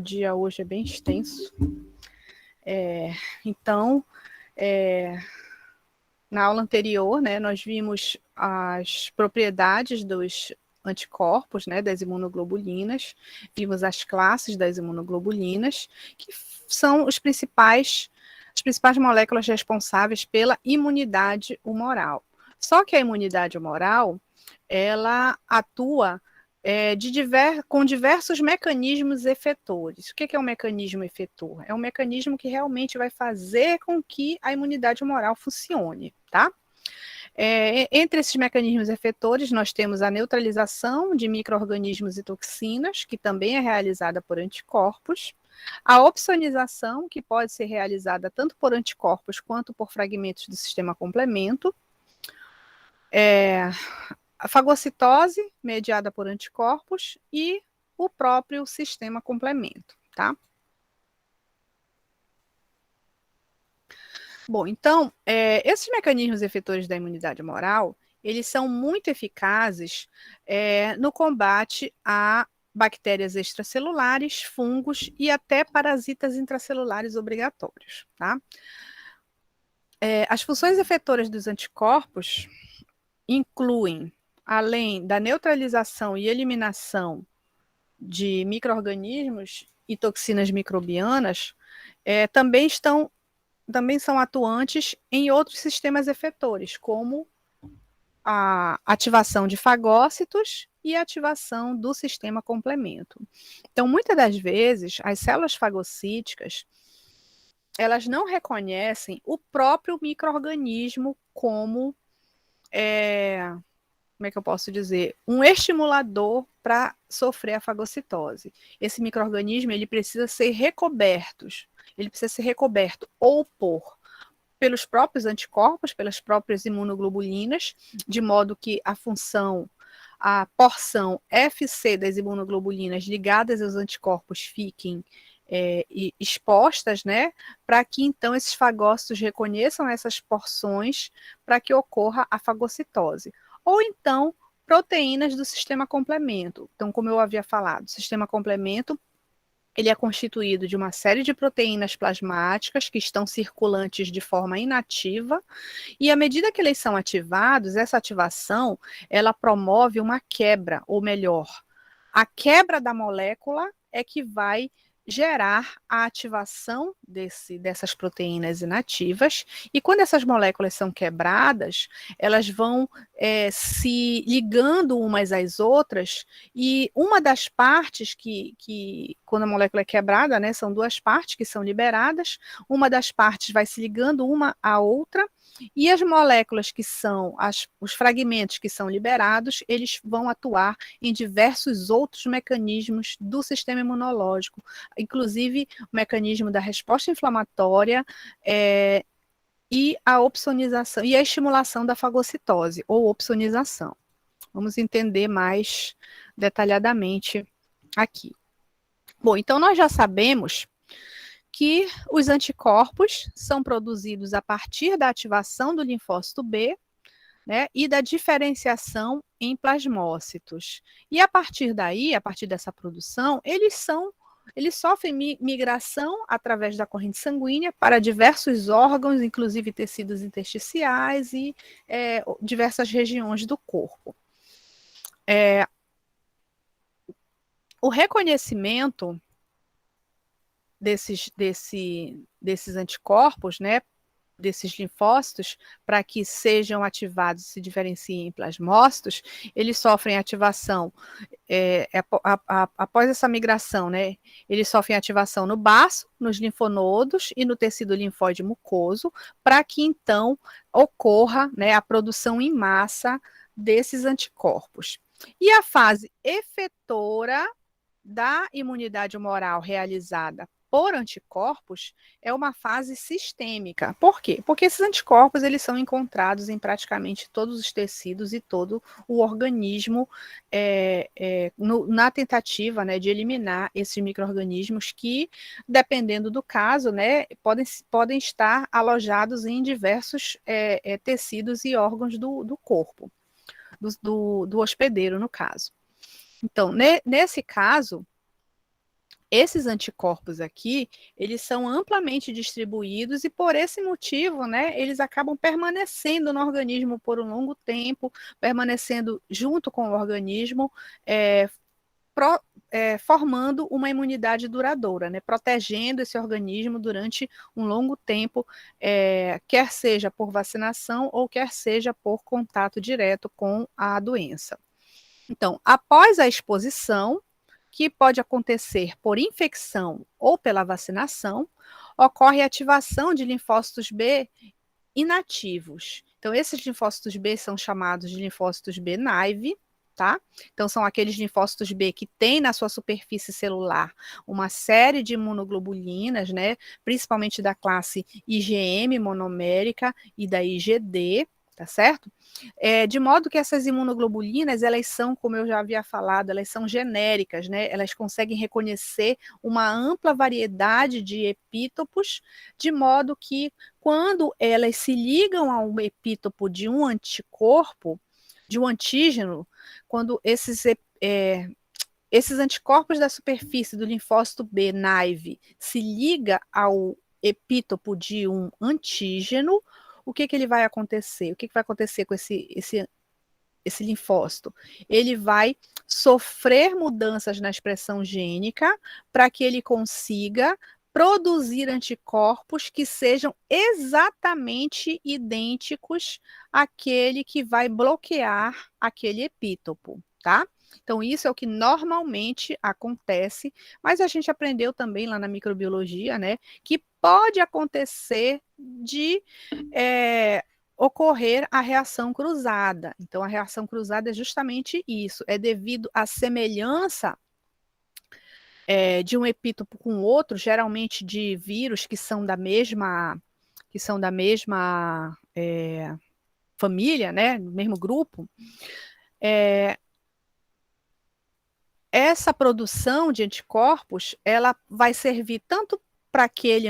dia hoje é bem extenso. Então, na aula anterior, né, nós vimos as propriedades dos anticorpos, né, das imunoglobulinas, vimos as classes das imunoglobulinas, que são as principais moléculas responsáveis pela imunidade humoral. Só que a imunidade humoral, ela atua com diversos mecanismos efetores. O que é um mecanismo efetor? É um mecanismo que realmente vai fazer com que a imunidade humoral funcione, tá? Entre esses mecanismos efetores, nós temos a neutralização de micro-organismos e toxinas, que também é realizada por anticorpos, a opsonização, que pode ser realizada tanto por anticorpos quanto por fragmentos do sistema complemento, a fagocitose, mediada por anticorpos, e o próprio sistema complemento, tá? Bom, então, esses mecanismos efetores da imunidade humoral, eles são muito eficazes no combate a bactérias extracelulares, fungos e até parasitas intracelulares obrigatórios, tá? As funções efetoras dos anticorpos incluem, além da neutralização e eliminação de micro-organismos e toxinas microbianas, também são atuantes em outros sistemas efetores, como a ativação de fagócitos e a ativação do sistema complemento. Então, muitas das vezes, as células fagocíticas, elas não reconhecem o próprio micro-organismo como como é que eu posso dizer, um estimulador para sofrer a fagocitose. Esse micro-organismo, ele precisa ser recoberto ou pelos próprios anticorpos, pelas próprias imunoglobulinas, de modo que a porção FC das imunoglobulinas ligadas aos anticorpos fiquem expostas, né, para que então esses fagócitos reconheçam essas porções para que ocorra a fagocitose. Ou então, proteínas do sistema complemento. Então, como eu havia falado, o sistema complemento, ele é constituído de uma série de proteínas plasmáticas que estão circulantes de forma inativa, e à medida que eles são ativados, essa ativação, ela promove uma quebra, ou melhor, a quebra da molécula é que vai gerar a ativação dessas proteínas inativas, e quando essas moléculas são quebradas, elas vão se ligando umas às outras, e uma das partes quando a molécula é quebrada, né, são duas partes que são liberadas, uma das partes vai se ligando uma à outra, e as moléculas que são, os fragmentos que são liberados, eles vão atuar em diversos outros mecanismos do sistema imunológico, inclusive o mecanismo da resposta inflamatória e a opsonização e a estimulação da fagocitose, ou opsonização. Vamos entender mais detalhadamente aqui. Bom, então nós já sabemos que os anticorpos são produzidos a partir da ativação do linfócito B, né, e da diferenciação em plasmócitos. E a partir daí, a partir dessa produção, eles sofrem migração através da corrente sanguínea para diversos órgãos, inclusive tecidos intersticiais e diversas regiões do corpo. O reconhecimento desses anticorpos, né, desses linfócitos, para que sejam ativados e se diferenciem em plasmócitos, eles sofrem ativação, após essa migração, né, eles sofrem ativação no baço, nos linfonodos e no tecido linfóide mucoso, para que então ocorra, né, a produção em massa desses anticorpos. E a fase efetora da imunidade humoral realizada por anticorpos é uma fase sistêmica. Por quê? Porque esses anticorpos, eles são encontrados em praticamente todos os tecidos e todo o organismo na tentativa, né, de eliminar esses micro-organismos que, dependendo do caso, né, podem estar alojados em diversos tecidos e órgãos do corpo, do hospedeiro, no caso. Então, nesse caso, esses anticorpos aqui, eles são amplamente distribuídos e por esse motivo, né, eles acabam permanecendo no organismo por um longo tempo, permanecendo junto com o organismo, formando uma imunidade duradoura, né, protegendo esse organismo durante um longo tempo, quer seja por vacinação ou quer seja por contato direto com a doença. Então, após a exposição, que pode acontecer por infecção ou pela vacinação, ocorre a ativação de linfócitos B inativos. Então, esses linfócitos B são chamados de linfócitos B naive, tá? Então, são aqueles linfócitos B que têm na sua superfície celular uma série de imunoglobulinas, né? Principalmente da classe IgM monomérica e da IgD, tá certo? De modo que essas imunoglobulinas, elas são, como eu já havia falado, elas são genéricas, né? Elas conseguem reconhecer uma ampla variedade de epítopos, de modo que quando elas se ligam a um epítopo de um anticorpo, de um antígeno, quando esses anticorpos da superfície do linfócito B naive se liga ao epítopo de um antígeno, o que ele vai acontecer? O que vai acontecer com esse linfócito? Ele vai sofrer mudanças na expressão gênica para que ele consiga produzir anticorpos que sejam exatamente idênticos àquele que vai bloquear aquele epítopo, tá? Então, isso é o que normalmente acontece, mas a gente aprendeu também lá na microbiologia, né, que pode acontecer de ocorrer a reação cruzada. Então, a reação cruzada é justamente isso, é devido à semelhança de um epítopo com outro, geralmente de vírus que são da mesma família, né, no mesmo grupo. Essa produção de anticorpos, ela vai servir tanto para aquele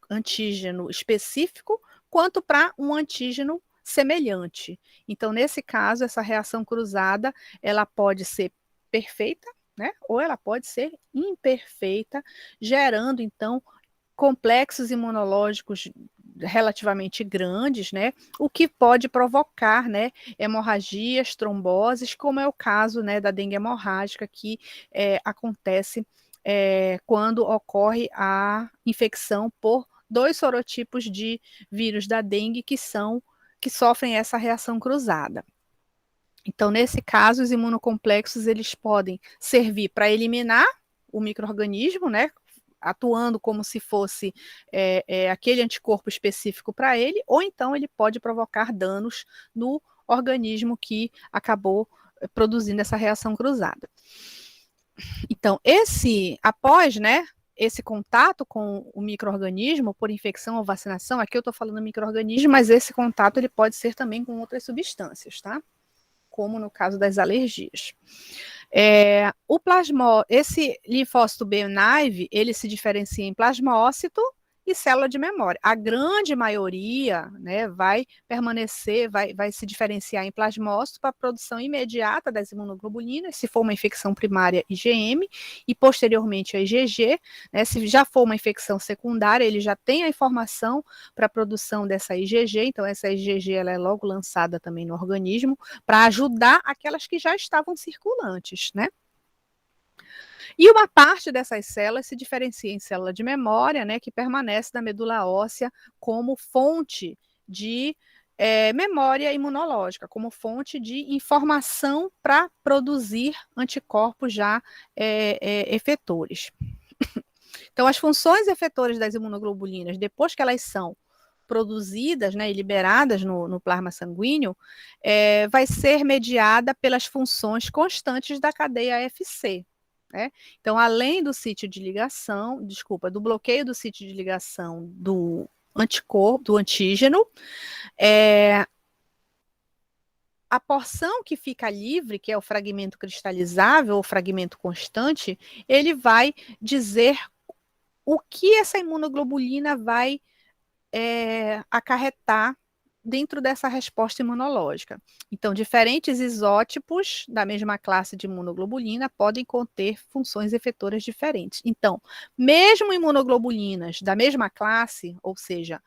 antígeno específico, quanto para um antígeno semelhante. Então, nesse caso, essa reação cruzada, ela pode ser perfeita, né? Ou ela pode ser imperfeita, gerando, então, complexos imunológicos relativamente grandes, né? O que pode provocar, né, hemorragias, tromboses, como é o caso, né, da dengue hemorrágica, que acontece quando ocorre a infecção por 2 sorotipos de vírus da dengue que sofrem essa reação cruzada. Então, nesse caso, os imunocomplexos eles podem servir para eliminar o micro-organismo, né, atuando como se fosse aquele anticorpo específico para ele, ou então ele pode provocar danos no organismo que acabou produzindo essa reação cruzada. Então, após, né, esse contato com o micro-organismo por infecção ou vacinação, aqui eu estou falando micro-organismo, mas esse contato ele pode ser também com outras substâncias, tá? Como no caso das alergias. Esse linfócito B naive, ele se diferencia em plasmócito e célula de memória. A grande maioria, né, vai permanecer, vai se diferenciar em plasmócito para a produção imediata das imunoglobulinas, se for uma infecção primária IgM, e posteriormente a IgG, né, se já for uma infecção secundária, ele já tem a informação para a produção dessa IgG, então essa IgG ela é logo lançada também no organismo, para ajudar aquelas que já estavam circulantes, né? E uma parte dessas células se diferencia em célula de memória, né, que permanece na medula óssea como fonte de memória imunológica, como fonte de informação para produzir anticorpos já efetores. Então, as funções efetoras das imunoglobulinas, depois que elas são produzidas, né, e liberadas no plasma sanguíneo, vai ser mediada pelas funções constantes da cadeia FC. Né? Então, além do sítio de ligação, do bloqueio do sítio de ligação do anticorpo, do antígeno, a porção que fica livre, que é o fragmento cristalizável, ou fragmento constante, ele vai dizer o que essa imunoglobulina vai acarretar dentro dessa resposta imunológica. Então, diferentes isótipos da mesma classe de imunoglobulina podem conter funções efetoras diferentes. Então, mesmo imunoglobulinas da mesma classe, ou seja,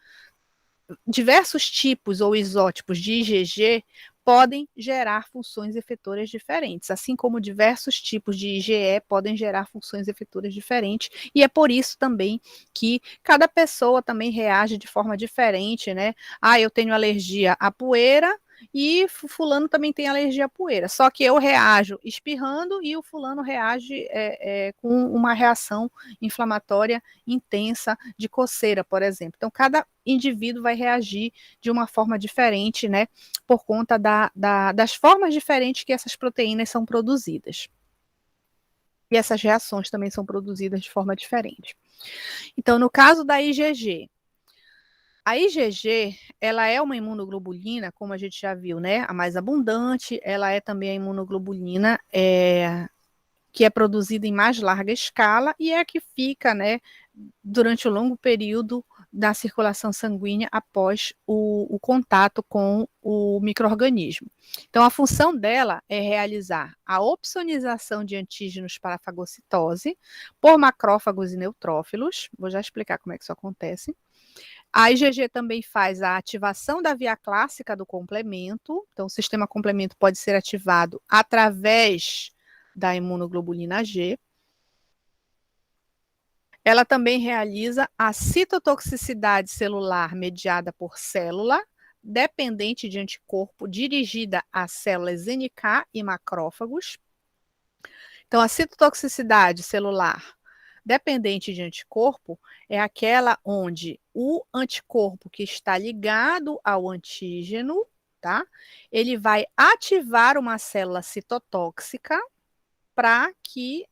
diversos tipos ou isótipos de IgG podem gerar funções efetoras diferentes, assim como diversos tipos de IgE podem gerar funções efetoras diferentes, e é por isso também que cada pessoa também reage de forma diferente, né? Ah, eu tenho alergia à poeira, e fulano também tem alergia à poeira. Só que eu reajo espirrando e o fulano reage com uma reação inflamatória intensa de coceira, por exemplo. Então, cada indivíduo vai reagir de uma forma diferente, né? Por conta das formas diferentes que essas proteínas são produzidas. E essas reações também são produzidas de forma diferente. Então, no caso da IgG, a IgG, ela é uma imunoglobulina, como a gente já viu, né? A mais abundante, ela é também a imunoglobulina que é produzida em mais larga escala e é a que fica, né, durante o longo período da circulação sanguínea após o contato com o micro-organismo. Então, a função dela é realizar a opsonização de antígenos para a fagocitose por macrófagos e neutrófilos. Vou já explicar como é que isso acontece. A IgG também faz a ativação da via clássica do complemento. Então, o sistema complemento pode ser ativado através da imunoglobulina G. Ela também realiza a citotoxicidade celular mediada por célula, dependente de anticorpo, dirigida a células NK e macrófagos. Então, a citotoxicidade celular dependente de anticorpo é aquela onde o anticorpo que está ligado ao antígeno, tá? Ele vai ativar uma célula citotóxica para que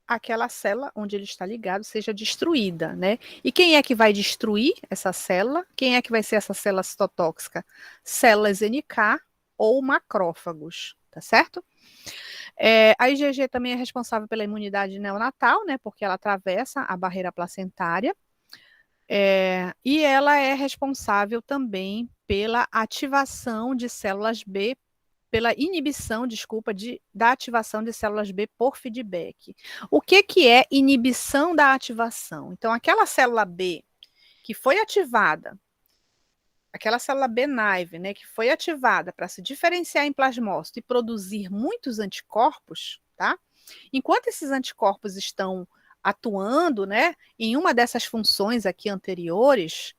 aquela célula onde ele está ligado seja destruída, né? E quem é que vai destruir essa célula? Quem é que vai ser essa célula citotóxica? Células NK ou macrófagos, tá certo? A IgG também é responsável pela imunidade neonatal, né? Porque ela atravessa a barreira placentária. E ela é responsável também pela ativação de células B, pela inibição, desculpa, da ativação de células B por feedback. O que é inibição da ativação? Então, aquela célula B que foi ativada, aquela célula B naive, né, que foi ativada para se diferenciar em plasmócito e produzir muitos anticorpos, tá? Enquanto esses anticorpos estão atuando, né, em uma dessas funções aqui anteriores,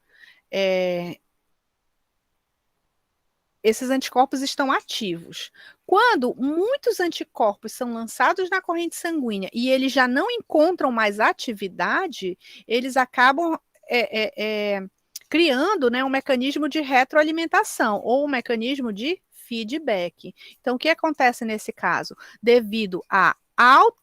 esses anticorpos estão ativos. Quando muitos anticorpos são lançados na corrente sanguínea e eles já não encontram mais atividade, eles acabam criando, né, um mecanismo de retroalimentação ou um mecanismo de feedback. Então, o que acontece nesse caso? Devido à alta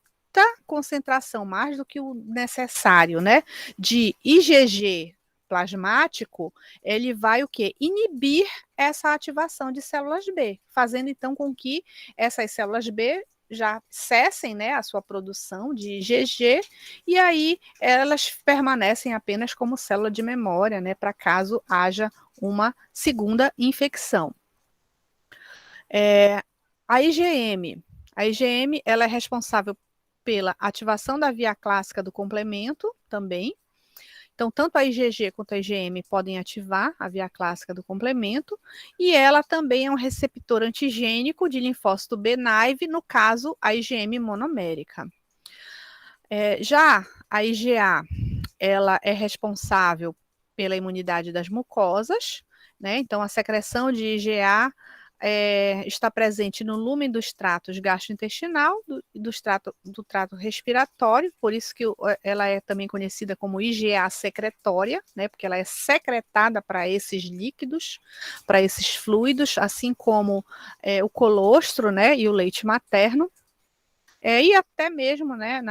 concentração, mais do que o necessário, né, de IgG plasmático, ele vai o quê? Inibir essa ativação de células B, fazendo então com que essas células B já cessem, né, a sua produção de IgG, e aí elas permanecem apenas como célula de memória, né, para caso haja uma segunda infecção. A IgM, ela é responsável pela ativação da via clássica do complemento também. Então, tanto a IgG quanto a IgM podem ativar a via clássica do complemento, e ela também é um receptor antigênico de linfócito B naive, no caso, a IgM monomérica. Já a IgA, ela é responsável pela imunidade das mucosas, né? Então, a secreção de IgA está presente no lumen dos tratos gastrointestinal, do trato respiratório, por isso que ela é também conhecida como IgA secretória, né, porque ela é secretada para esses líquidos, para esses fluidos, assim como o colostro, né, e o leite materno, e até mesmo, né,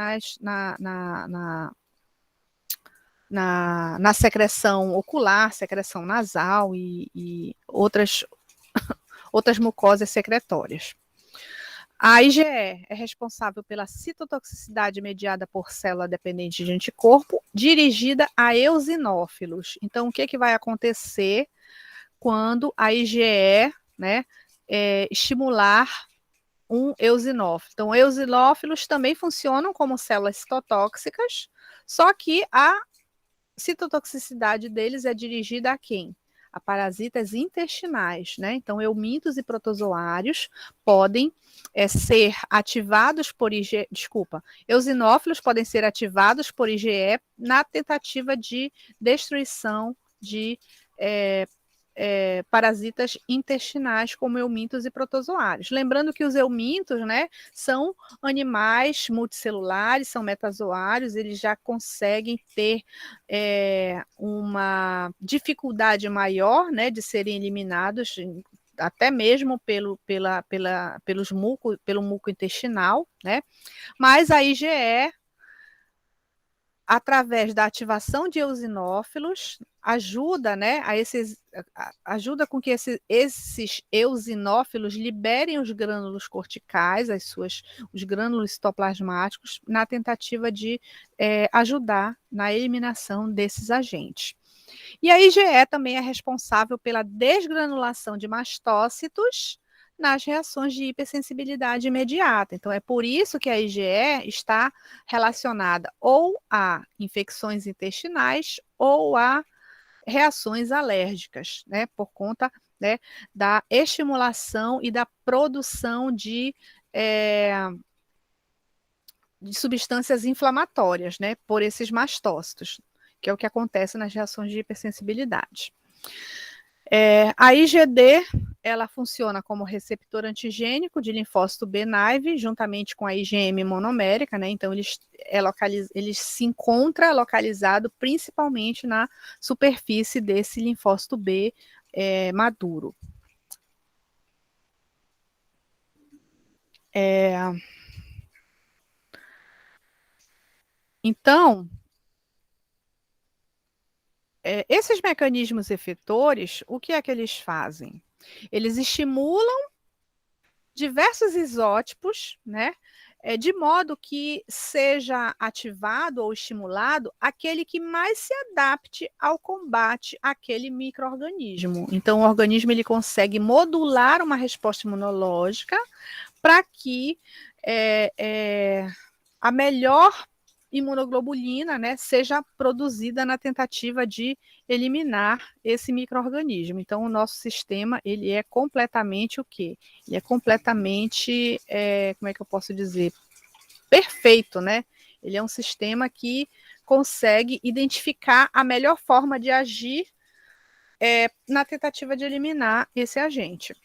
na secreção ocular, secreção nasal e outras mucosas secretórias. A IgE é responsável pela citotoxicidade mediada por célula dependente de anticorpo, dirigida a eosinófilos. Então, o que vai acontecer quando a IgE, né, estimular um eosinófilo. Então, eosinófilos também funcionam como células citotóxicas, só que a citotoxicidade deles é dirigida a quem? A parasitas intestinais, né? Então, eumintos e protozoários podem ser ativados por IgE, eosinófilos podem ser ativados por IgE na tentativa de destruição de parasitas intestinais, como eumintos e protozoários. Lembrando que os eumintos, né, são animais multicelulares, são metazoários, eles já conseguem ter uma dificuldade maior, né, de serem eliminados, até mesmo pelo muco intestinal, né? Mas a IgE, através da ativação de eosinófilos, ajuda, né, ajuda com que esses eosinófilos liberem os grânulos corticais, os grânulos citoplasmáticos, na tentativa de ajudar na eliminação desses agentes. E a IgE também é responsável pela desgranulação de mastócitos nas reações de hipersensibilidade imediata. Então, é por isso que a IgE está relacionada ou a infecções intestinais ou a reações alérgicas, né, por conta, né, da estimulação e da produção de substâncias inflamatórias, né, por esses mastócitos, que é o que acontece nas reações de hipersensibilidade. A IgD, ela funciona como receptor antigênico de linfócito B naive, juntamente com a IgM monomérica, né? Então, ele se encontra localizado principalmente na superfície desse linfócito B maduro. Então, esses mecanismos efetores, o que é que eles fazem? Eles estimulam diversos isótipos, né? De modo que seja ativado ou estimulado aquele que mais se adapte ao combate àquele micro-organismo. Então, o organismo ele consegue modular uma resposta imunológica para que a melhor imunoglobulina, né, seja produzida na tentativa de eliminar esse micro-organismo. Então, o nosso sistema, ele é completamente o quê? Ele é completamente, como é que eu posso dizer? Perfeito, né? Ele é um sistema que consegue identificar a melhor forma de agir na tentativa de eliminar esse agente.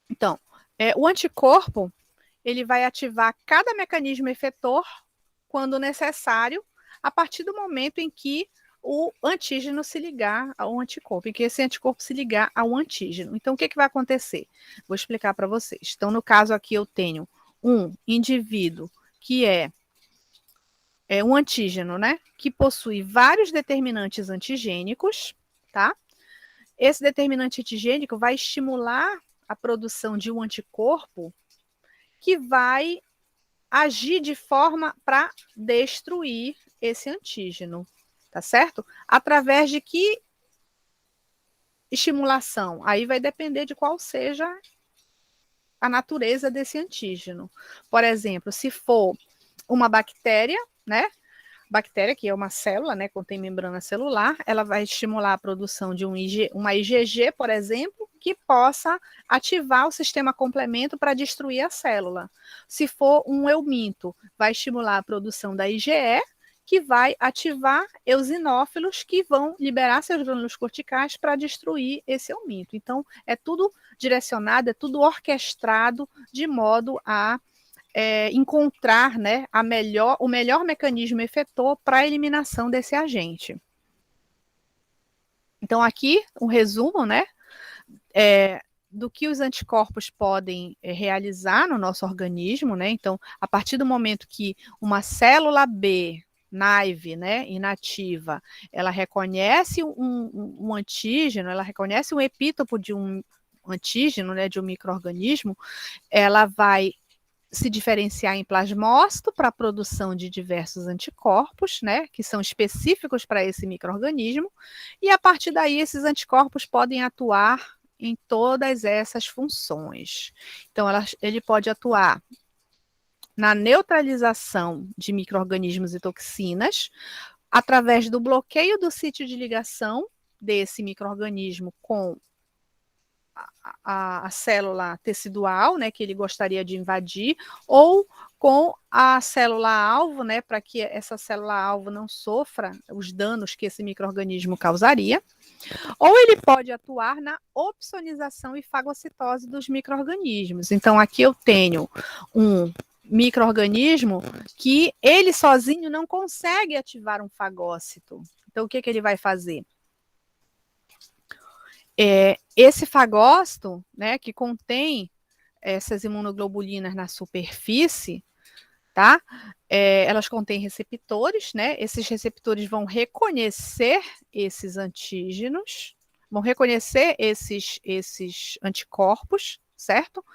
Então, o anticorpo, ele vai ativar cada mecanismo efetor quando necessário, a partir do momento em que o antígeno se ligar ao anticorpo, em que esse anticorpo se ligar ao antígeno. Então, o que vai acontecer? Vou explicar para vocês. Então, no caso aqui, eu tenho um indivíduo que é um antígeno, né? Que possui vários determinantes antigênicos, tá? Esse determinante antigênico vai estimular a produção de um anticorpo que vai agir de forma para destruir esse antígeno, tá certo? Através de que estimulação? Aí vai depender de qual seja a natureza desse antígeno. Por exemplo, se for uma bactéria, né? Bactéria, que é uma célula, né, contém membrana celular, ela vai estimular a produção de uma IgG, por exemplo, que possa ativar o sistema complemento para destruir a célula. Se for um euminto, vai estimular a produção da IgE, que vai ativar eosinófilos que vão liberar seus grânulos corticais para destruir esse euminto. Então, é tudo direcionado, é tudo orquestrado de modo a encontrar, né, o melhor mecanismo efetor para a eliminação desse agente. Então, aqui, um resumo, né, do que os anticorpos podem realizar no nosso organismo, né? Então, a partir do momento que uma célula B naive, né, inativa, ela reconhece um antígeno, ela reconhece um epítopo de um antígeno, né, de um micro-organismo, ela vai se diferenciar em plasmócito para a produção de diversos anticorpos, né, que são específicos para esse micro-organismo, e a partir daí esses anticorpos podem atuar em todas essas funções. Então, ele pode atuar na neutralização de micro-organismos e toxinas, através do bloqueio do sítio de ligação desse micro-organismo com a célula tecidual, né, que ele gostaria de invadir, ou com a célula-alvo, né, para que essa célula-alvo não sofra os danos que esse micro-organismo causaria, ou ele pode atuar na opsonização e fagocitose dos micro-organismos. Então, aqui eu tenho um micro-organismo que ele sozinho não consegue ativar um fagócito. Então, o que ele vai fazer? Esse fagócito, né, que contém essas imunoglobulinas na superfície, tá? Elas contêm receptores, né? Esses receptores vão reconhecer esses antígenos, vão reconhecer esses anticorpos, certo?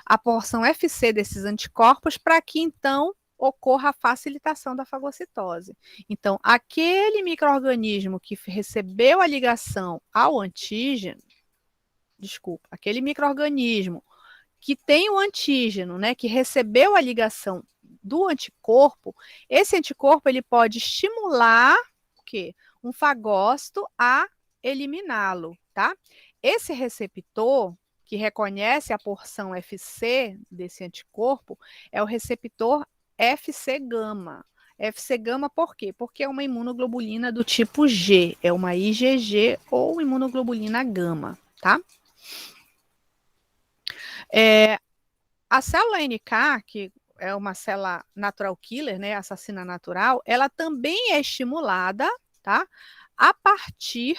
A porção FC desses anticorpos para que então ocorra a facilitação da fagocitose. Então, aquele micro-organismo que recebeu a ligação ao antígeno, aquele micro-organismo que tem o antígeno, né, que recebeu a ligação do anticorpo, esse anticorpo ele pode estimular o quê? Um fagócito a eliminá-lo, tá? Esse receptor que reconhece a porção FC desse anticorpo é o receptor FC gama. FC gama por quê? Porque é uma imunoglobulina do tipo G, é uma IgG ou imunoglobulina gama, tá? A célula NK, que é uma célula natural killer, né, assassina natural, ela também é estimulada, tá, a partir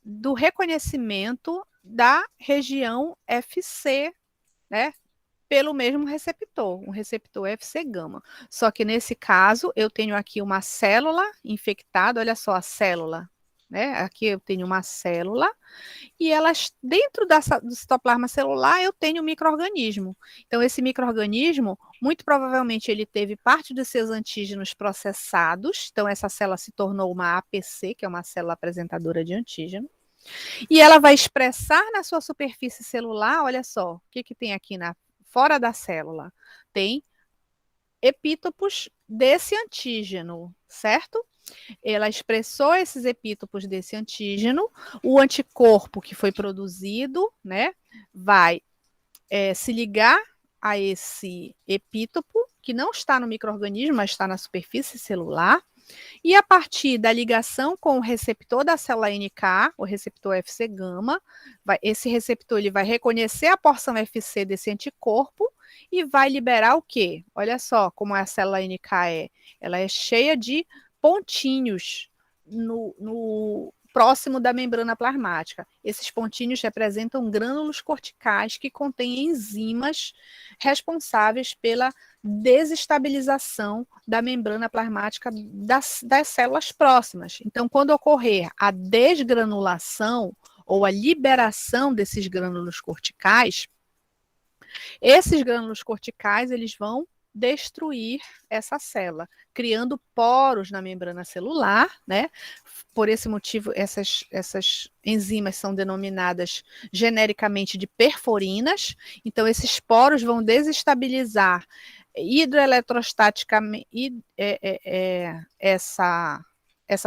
do reconhecimento da região FC, né, pelo mesmo receptor, um receptor FC gama. Só que nesse caso, eu tenho aqui uma célula infectada, olha só a célula, né, aqui eu tenho uma célula, e elas, dentro do citoplasma celular, eu tenho um micro-organismo. Então, esse micro-organismo, muito provavelmente, ele teve parte dos seus antígenos processados. Então, essa célula se tornou uma APC, que é uma célula apresentadora de antígeno. E ela vai expressar na sua superfície celular, olha só, o que tem aqui fora da célula? Tem epítopos desse antígeno, certo? Ela expressou esses epítopos desse antígeno, o anticorpo que foi produzido, né, vai se ligar a esse epítopo, que não está no micro-organismo, mas está na superfície celular, e a partir da ligação com o receptor da célula NK, o receptor FC gama, esse receptor ele vai reconhecer a porção FC desse anticorpo e vai liberar o quê? Olha só como a célula NK ela é cheia de pontinhos no próximo da membrana plasmática. Esses pontinhos representam grânulos corticais que contêm enzimas responsáveis pela desestabilização da membrana plasmática das células próximas. Então, quando ocorrer a desgranulação ou a liberação desses grânulos corticais, esses grânulos corticais eles vão destruir essa célula, criando poros na membrana celular, né? Por esse motivo, essas enzimas são denominadas genericamente de perforinas. Então, esses poros vão desestabilizar hidroeletrostaticamente essa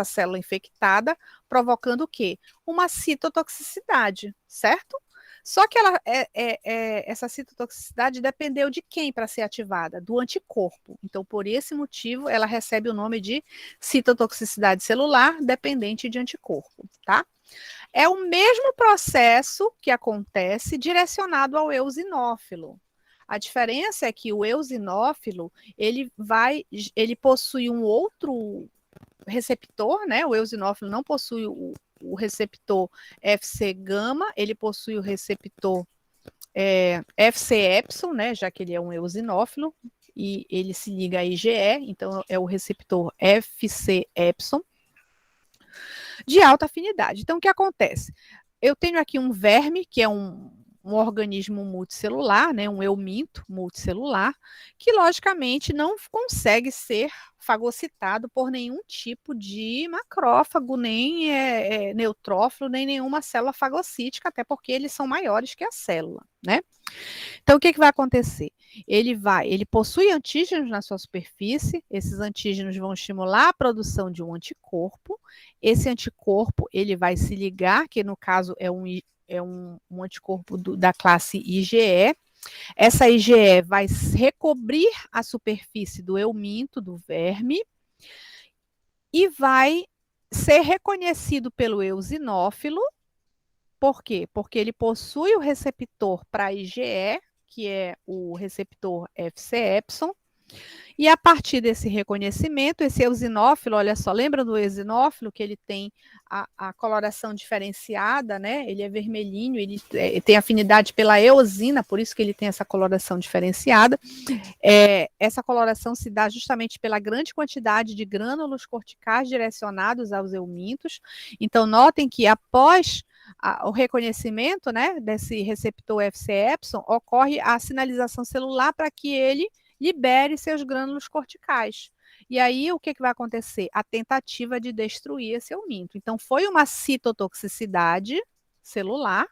célula infectada, provocando o quê? Uma citotoxicidade, certo? Só que essa citotoxicidade dependeu de quem para ser ativada? Do anticorpo. Então, por esse motivo, ela recebe o nome de citotoxicidade celular dependente de anticorpo, tá? É o mesmo processo que acontece direcionado ao eosinófilo. A diferença é que o eosinófilo, ele possui um outro receptor, né? O eosinófilo não possui o receptor FC gama, ele possui o receptor FC epsilon, né? Já que ele é um eosinófilo, e ele se liga a IgE, então é o receptor FC epsilon de alta afinidade. Então, o que acontece? Eu tenho aqui um verme, que é um um organismo multicelular, né, um euminto multicelular, que logicamente não consegue ser fagocitado por nenhum tipo de macrófago, nem neutrófilo, nem nenhuma célula fagocítica, até porque eles são maiores que a célula, né? Então, o que vai acontecer? Ele possui antígenos na sua superfície, esses antígenos vão estimular a produção de um anticorpo, esse anticorpo, ele vai se ligar, que no caso é um anticorpo da classe IgE, essa IgE vai recobrir a superfície do euminto, do verme, e vai ser reconhecido pelo eosinófilo. Por quê? Porque ele possui o receptor para IgE, que é o receptor Fc-epsilon, e a partir desse reconhecimento, esse eosinófilo, olha só, lembra do eosinófilo que ele tem a coloração diferenciada, né? Ele é vermelhinho, ele tem afinidade pela eosina, por isso que ele tem essa coloração diferenciada. Essa coloração se dá justamente pela grande quantidade de grânulos corticais direcionados aos eumintos. Então, notem que após o reconhecimento, né, desse receptor Fc-epsilon, ocorre a sinalização celular para que ele libere seus grânulos corticais. E aí, o que vai acontecer? A tentativa de destruir esse euminto. Então, foi uma citotoxicidade celular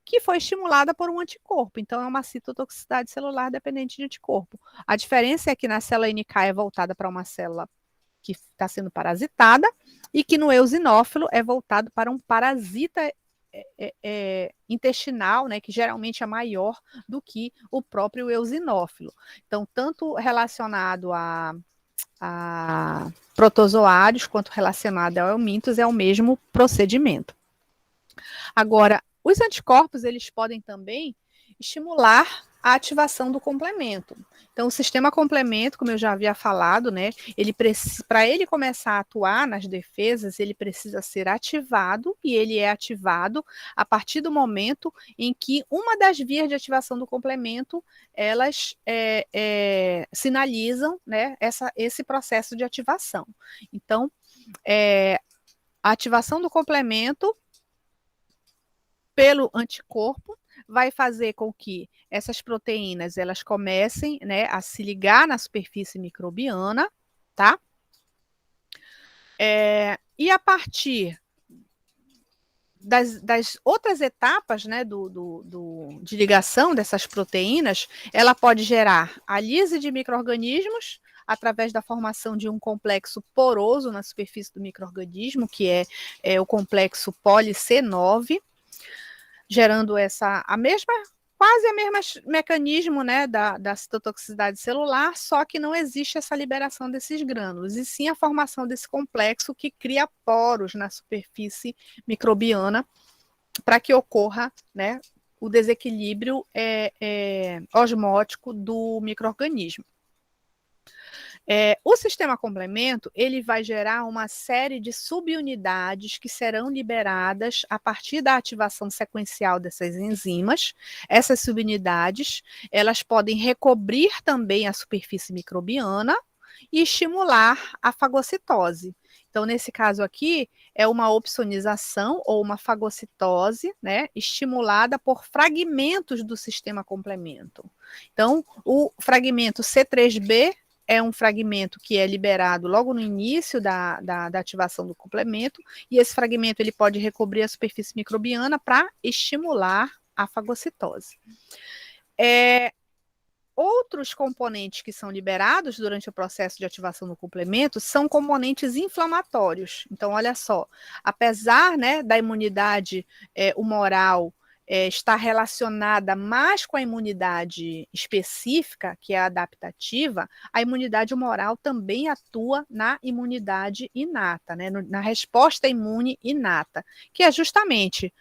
que foi estimulada por um anticorpo. Então, é uma citotoxicidade celular dependente de anticorpo. A diferença é que na célula NK é voltada para uma célula que está sendo parasitada e que no eosinófilo é voltado para um parasita intestinal, né, que geralmente é maior do que o próprio eosinófilo. Então, tanto relacionado a protozoários quanto relacionado a eumintos é o mesmo procedimento. Agora, os anticorpos, eles podem também estimular a ativação do complemento. Então, o sistema complemento, como eu já havia falado, né, para ele começar a atuar nas defesas, ele precisa ser ativado, e ele é ativado a partir do momento em que uma das vias de ativação do complemento, elas sinalizam, né, esse processo de ativação. Então, a ativação do complemento pelo anticorpo vai fazer com que essas proteínas elas comecem, né, a se ligar na superfície microbiana, tá? E a partir das outras etapas, né, de ligação dessas proteínas, ela pode gerar a lise de micro-organismos através da formação de um complexo poroso na superfície do micro-organismo, que é o complexo poli C9, gerando quase o mesmo mecanismo, né, da citotoxicidade celular, só que não existe essa liberação desses grânulos, e sim a formação desse complexo que cria poros na superfície microbiana para que ocorra, né, o desequilíbrio osmótico do micro-organismo. O sistema complemento, ele vai gerar uma série de subunidades que serão liberadas a partir da ativação sequencial dessas enzimas. Essas subunidades, elas podem recobrir também a superfície microbiana e estimular a fagocitose. Então, nesse caso aqui, é uma opsonização ou uma fagocitose, né, estimulada por fragmentos do sistema complemento. Então, o fragmento C3b é um fragmento que é liberado logo no início da ativação do complemento, e esse fragmento ele pode recobrir a superfície microbiana para estimular a fagocitose. Outros componentes que são liberados durante o processo de ativação do complemento são componentes inflamatórios. Então, olha só, apesar, né, da imunidade humoral estar relacionada mais com a imunidade específica, que é a adaptativa, a imunidade humoral também atua na imunidade inata, né, na resposta imune inata, que é justamente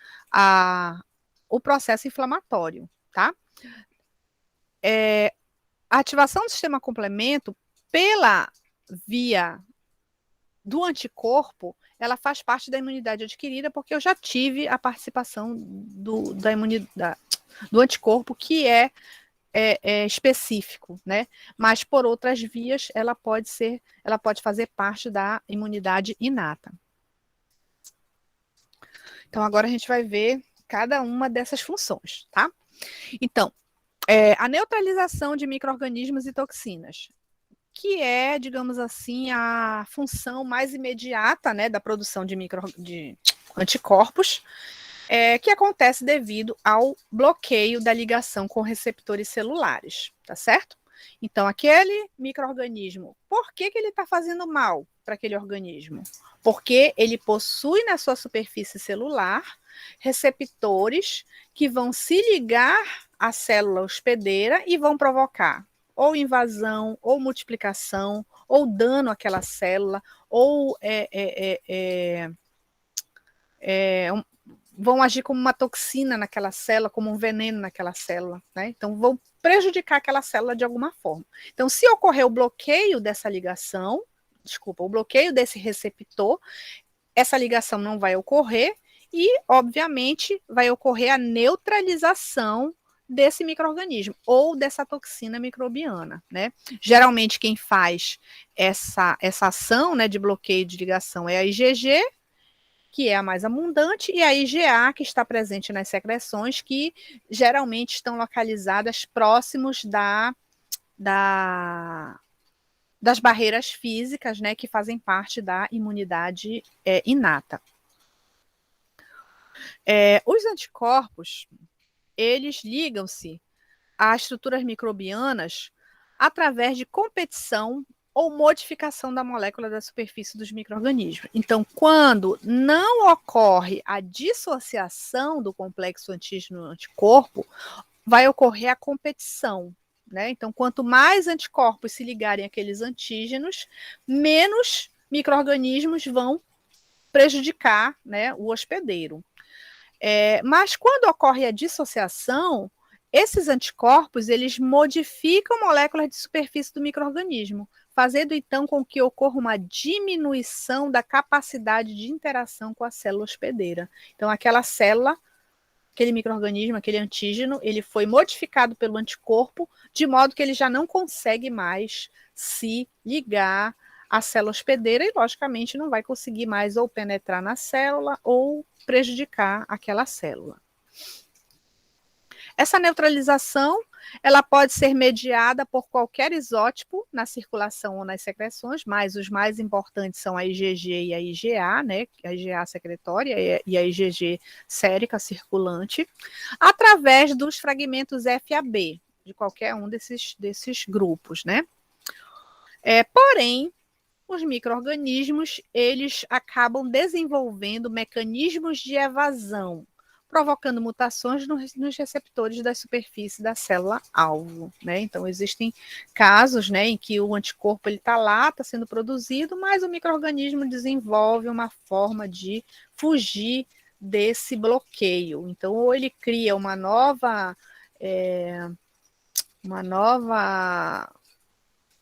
o processo inflamatório, tá? A ativação do sistema complemento pela via do anticorpo, ela faz parte da imunidade adquirida, porque eu já tive a participação do anticorpo, que é específico, né? Mas por outras vias, ela pode fazer parte da imunidade inata. Então, agora a gente vai ver cada uma dessas funções, tá? Então, a neutralização de micro-organismos e toxinas, que é, digamos assim, a função mais imediata, né, da produção de anticorpos, que acontece devido ao bloqueio da ligação com receptores celulares, tá certo? Então, aquele micro-organismo, por que ele está fazendo mal para aquele organismo? Porque ele possui na sua superfície celular receptores que vão se ligar à célula hospedeira e vão provocar ou invasão, ou multiplicação, ou dano àquela célula, ou vão agir como uma toxina naquela célula, como um veneno naquela célula, né? Então, vão prejudicar aquela célula de alguma forma. Então, se ocorrer o bloqueio dessa ligação, o bloqueio desse receptor, essa ligação não vai ocorrer e, obviamente, vai ocorrer a neutralização desse micro-organismo ou dessa toxina microbiana, né? Geralmente, quem faz essa ação, né, de bloqueio de ligação é a IgG, que é a mais abundante, e a IgA, que está presente nas secreções, que geralmente estão localizadas próximos das barreiras físicas, né, que fazem parte da imunidade inata. Os anticorpos, eles ligam-se a estruturas microbianas através de competição ou modificação da molécula da superfície dos micro-organismos. Então, quando não ocorre a dissociação do complexo antígeno-anticorpo, vai ocorrer a competição, né? Então, quanto mais anticorpos se ligarem àqueles antígenos, menos micro-organismos vão prejudicar, né, o hospedeiro. Mas quando ocorre a dissociação, esses anticorpos, eles modificam moléculas de superfície do micro-organismo, fazendo então com que ocorra uma diminuição da capacidade de interação com a célula hospedeira. Então, aquela célula, aquele micro-organismo, aquele antígeno, ele foi modificado pelo anticorpo, de modo que ele já não consegue mais se ligar à célula hospedeira e, logicamente, não vai conseguir mais ou penetrar na célula ou prejudicar aquela célula. Essa neutralização, ela pode ser mediada por qualquer isótipo na circulação ou nas secreções, mas os mais importantes são a IgG e a IgA, né? A IgA secretória e a IgG sérica circulante, através dos fragmentos FAB, de qualquer um desses grupos, né? Porém, os micro-organismos, eles acabam desenvolvendo mecanismos de evasão, provocando mutações nos receptores da superfície da célula-alvo, né? Então, existem casos, né, em que o anticorpo está lá, está sendo produzido, mas o micro-organismo desenvolve uma forma de fugir desse bloqueio. Então, ou ele cria uma nova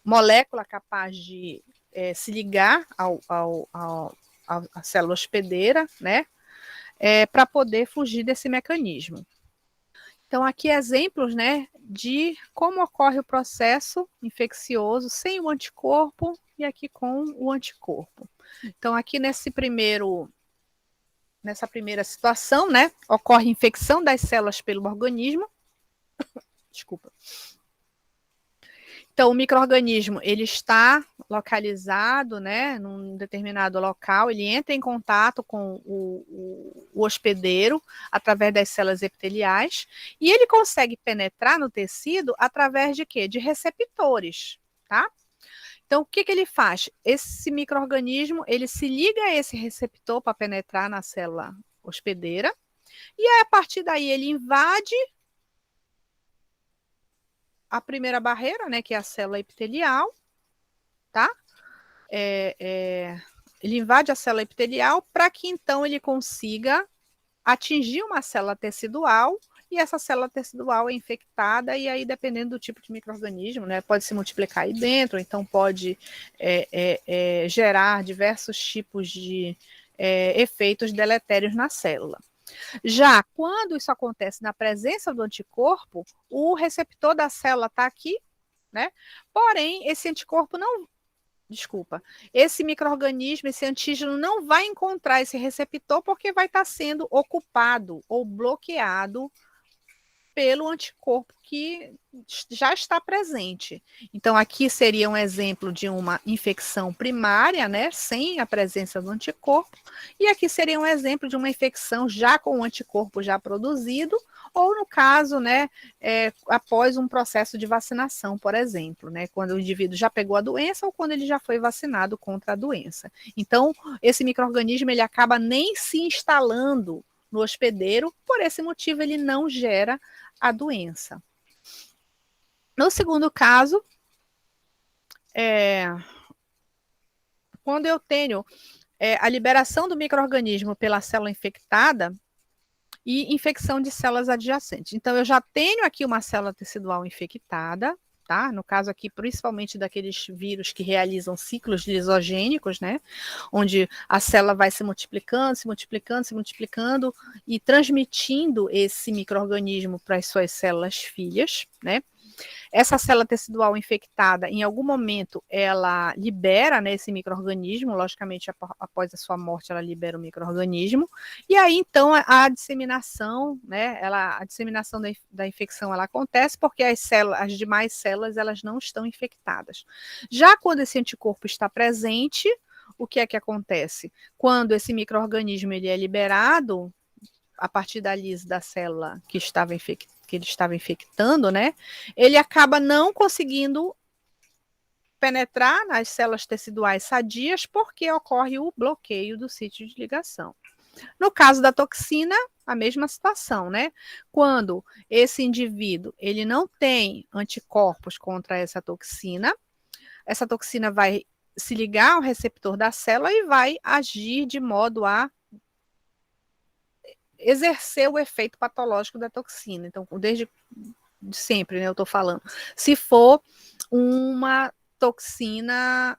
molécula capaz de se ligar à célula hospedeira, né? Para poder fugir desse mecanismo. Então, aqui exemplos, né, de como ocorre o processo infeccioso sem o anticorpo e aqui com o anticorpo. Então, aqui nessa primeira situação, né, ocorre infecção das células pelo organismo. Desculpa. Então, o micro-organismo, ele está localizado, né, num determinado local, ele entra em contato com o hospedeiro através das células epiteliais e ele consegue penetrar no tecido através de quê? De receptores, tá? Então, o que ele faz? Esse micro-organismo, ele se liga a esse receptor para penetrar na célula hospedeira e aí, a partir daí, ele invade a primeira barreira, né, que é a célula epitelial, tá? Ele invade a célula epitelial para que então ele consiga atingir uma célula tecidual e essa célula tecidual é infectada e aí, dependendo do tipo de micro-organismo, né, pode se multiplicar aí dentro, então pode gerar diversos tipos de efeitos deletérios na célula. Já quando isso acontece na presença do anticorpo, o receptor da célula está aqui, né? Porém, esse anticorpo Desculpa, esse micro-organismo, esse antígeno não vai encontrar esse receptor porque vai estar sendo ocupado ou bloqueado pelo anticorpo que já está presente. Então, aqui seria um exemplo de uma infecção primária, né, sem a presença do anticorpo, e aqui seria um exemplo de uma infecção já com o anticorpo já produzido, ou no caso, né, após um processo de vacinação, por exemplo, né, quando o indivíduo já pegou a doença ou quando ele já foi vacinado contra a doença. Então, esse micro-organismo, ele acaba nem se instalando no hospedeiro, por esse motivo ele não gera a doença. No segundo caso, quando eu tenho a liberação do micro-organismo pela célula infectada e infecção de células adjacentes. Então, eu já tenho aqui uma célula tecidual infectada, tá? No caso aqui, principalmente daqueles vírus que realizam ciclos lisogênicos, né? Onde a célula vai se multiplicando, se multiplicando, se multiplicando e transmitindo esse micro-organismo para as suas células filhas, né? Essa célula tecidual infectada, em algum momento, ela libera, né, esse micro-organismo, logicamente, após a sua morte, ela libera o micro-organismo, e aí, então, a disseminação, né, a disseminação da infecção, ela acontece porque as demais células, elas não estão infectadas. Já quando esse anticorpo está presente, o que é que acontece? Quando esse micro-organismo ele é liberado, a partir da lise da célula que ele estava infectando, né? Ele acaba não conseguindo penetrar nas células teciduais sadias porque ocorre o bloqueio do sítio de ligação. No caso da toxina, a mesma situação, né? Quando esse indivíduo ele não tem anticorpos contra essa toxina vai se ligar ao receptor da célula e vai agir de modo a exercer o efeito patológico da toxina. Então, desde sempre, né, eu estou falando. Se for uma toxina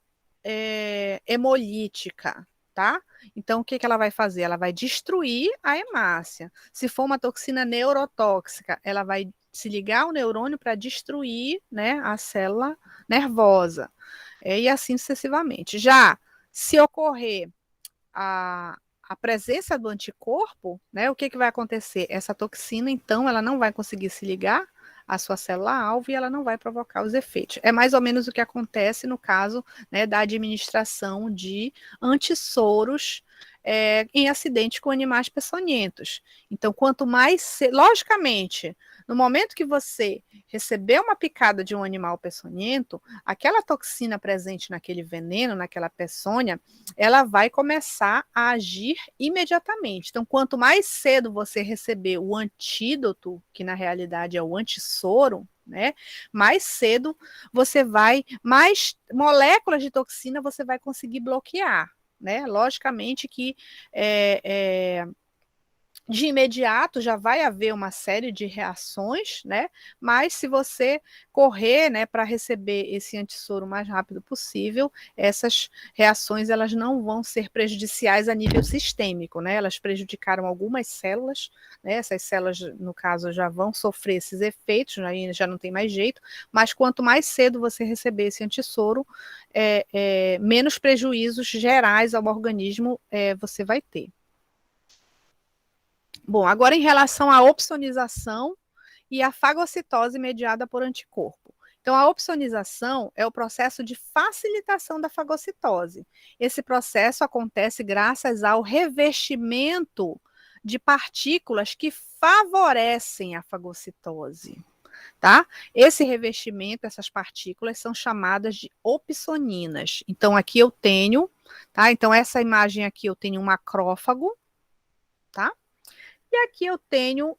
hemolítica, tá? Então, o que ela vai fazer? Ela vai destruir a hemácia. Se for uma toxina neurotóxica, ela vai se ligar ao neurônio para destruir, né, a célula nervosa. E assim sucessivamente. Já se ocorrer a presença do anticorpo, né, o que vai acontecer? Essa toxina, então, ela não vai conseguir se ligar à sua célula-alvo e ela não vai provocar os efeitos. É mais ou menos o que acontece no caso, né, da administração de antissoros em acidente com animais peçonhentos. Então, quanto mais, logicamente, no momento que você receber uma picada de um animal peçonhento, aquela toxina presente naquele veneno, naquela peçonha, ela vai começar a agir imediatamente. Então, quanto mais cedo você receber o antídoto, que na realidade é o antissoro, né, mais cedo você vai, mais moléculas de toxina você vai conseguir bloquear, né? Logicamente que de imediato já vai haver uma série de reações, né? Mas se você correr, né, para receber esse antissoro o mais rápido possível, essas reações elas não vão ser prejudiciais a nível sistêmico, né? Elas prejudicaram algumas células, né? Essas células, no caso, já vão sofrer esses efeitos, aí já não tem mais jeito, mas quanto mais cedo você receber esse antissoro, menos prejuízos gerais ao organismo você vai ter. Bom, agora em relação à opsonização e à fagocitose mediada por anticorpo. Então, a opsonização é o processo de facilitação da fagocitose. Esse processo acontece graças ao revestimento de partículas que favorecem a fagocitose, tá? Esse revestimento, essas partículas são chamadas de opsoninas. Então, aqui eu tenho, tá? Então, essa imagem aqui eu tenho um macrófago, tá? E aqui eu tenho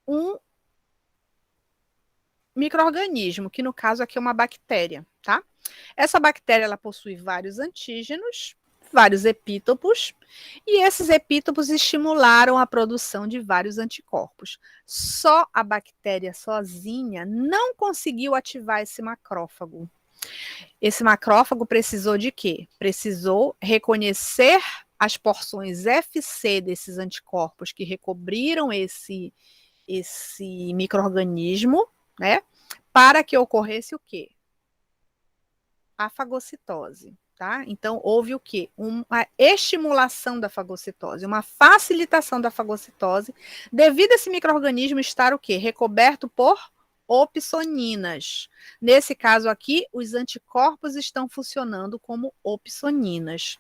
um micro-organismo, que no caso aqui é uma bactéria, tá? Essa bactéria, ela possui vários antígenos, vários epítopos, e esses epítopos estimularam a produção de vários anticorpos. Só a bactéria sozinha não conseguiu ativar esse macrófago. Esse macrófago precisou de quê? Precisou reconhecer as porções FC desses anticorpos que recobriram esse micro-organismo, né? Para que ocorresse o quê? A fagocitose. Tá? Então, houve o quê? Uma estimulação da fagocitose, uma facilitação da fagocitose, devido a esse micro-organismo estar o quê? Recoberto por opsoninas. Nesse caso aqui, os anticorpos estão funcionando como opsoninas.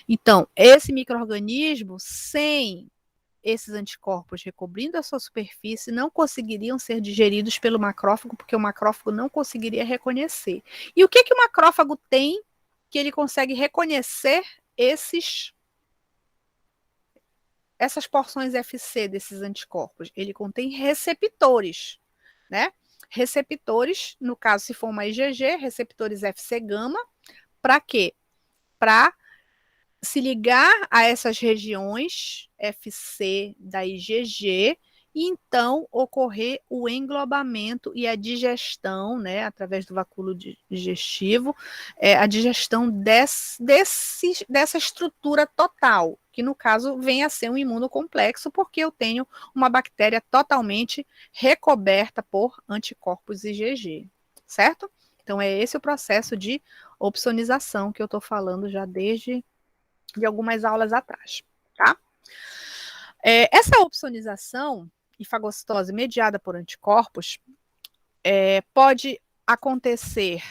Então, esse micro-organismo, sem esses anticorpos recobrindo a sua superfície, não conseguiriam ser digeridos pelo macrófago, porque o macrófago não conseguiria reconhecer. E o que o macrófago tem que ele consegue reconhecer essas porções FC desses anticorpos? Ele contém receptores, né? Receptores, no caso, se for uma IgG, receptores FC gama, para quê? Para se ligar a essas regiões FC da IgG e então ocorrer o englobamento e a digestão, né, através do vacúolo digestivo, a digestão dessa estrutura total, que no caso vem a ser um imunocomplexo, porque eu tenho uma bactéria totalmente recoberta por anticorpos IgG, certo? Então é esse o processo de opsonização que eu estou falando já desde de algumas aulas atrás, tá? Essa opsonização e fagocitose mediada por anticorpos pode acontecer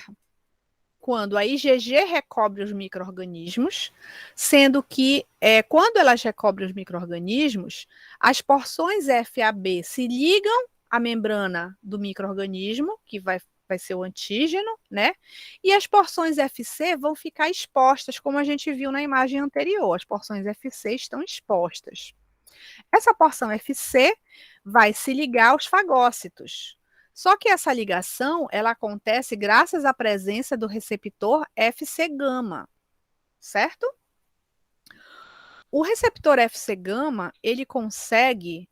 quando a IgG recobre os micro-organismos, sendo que quando elas recobrem os micro-organismos, as porções FAB se ligam à membrana do micro-organismo, que vai ser o antígeno, né? E as porções FC vão ficar expostas, como a gente viu na imagem anterior. As porções FC estão expostas. Essa porção FC vai se ligar aos fagócitos. Só que essa ligação, ela acontece graças à presença do receptor FC gama, certo? O receptor FC gama, ele consegue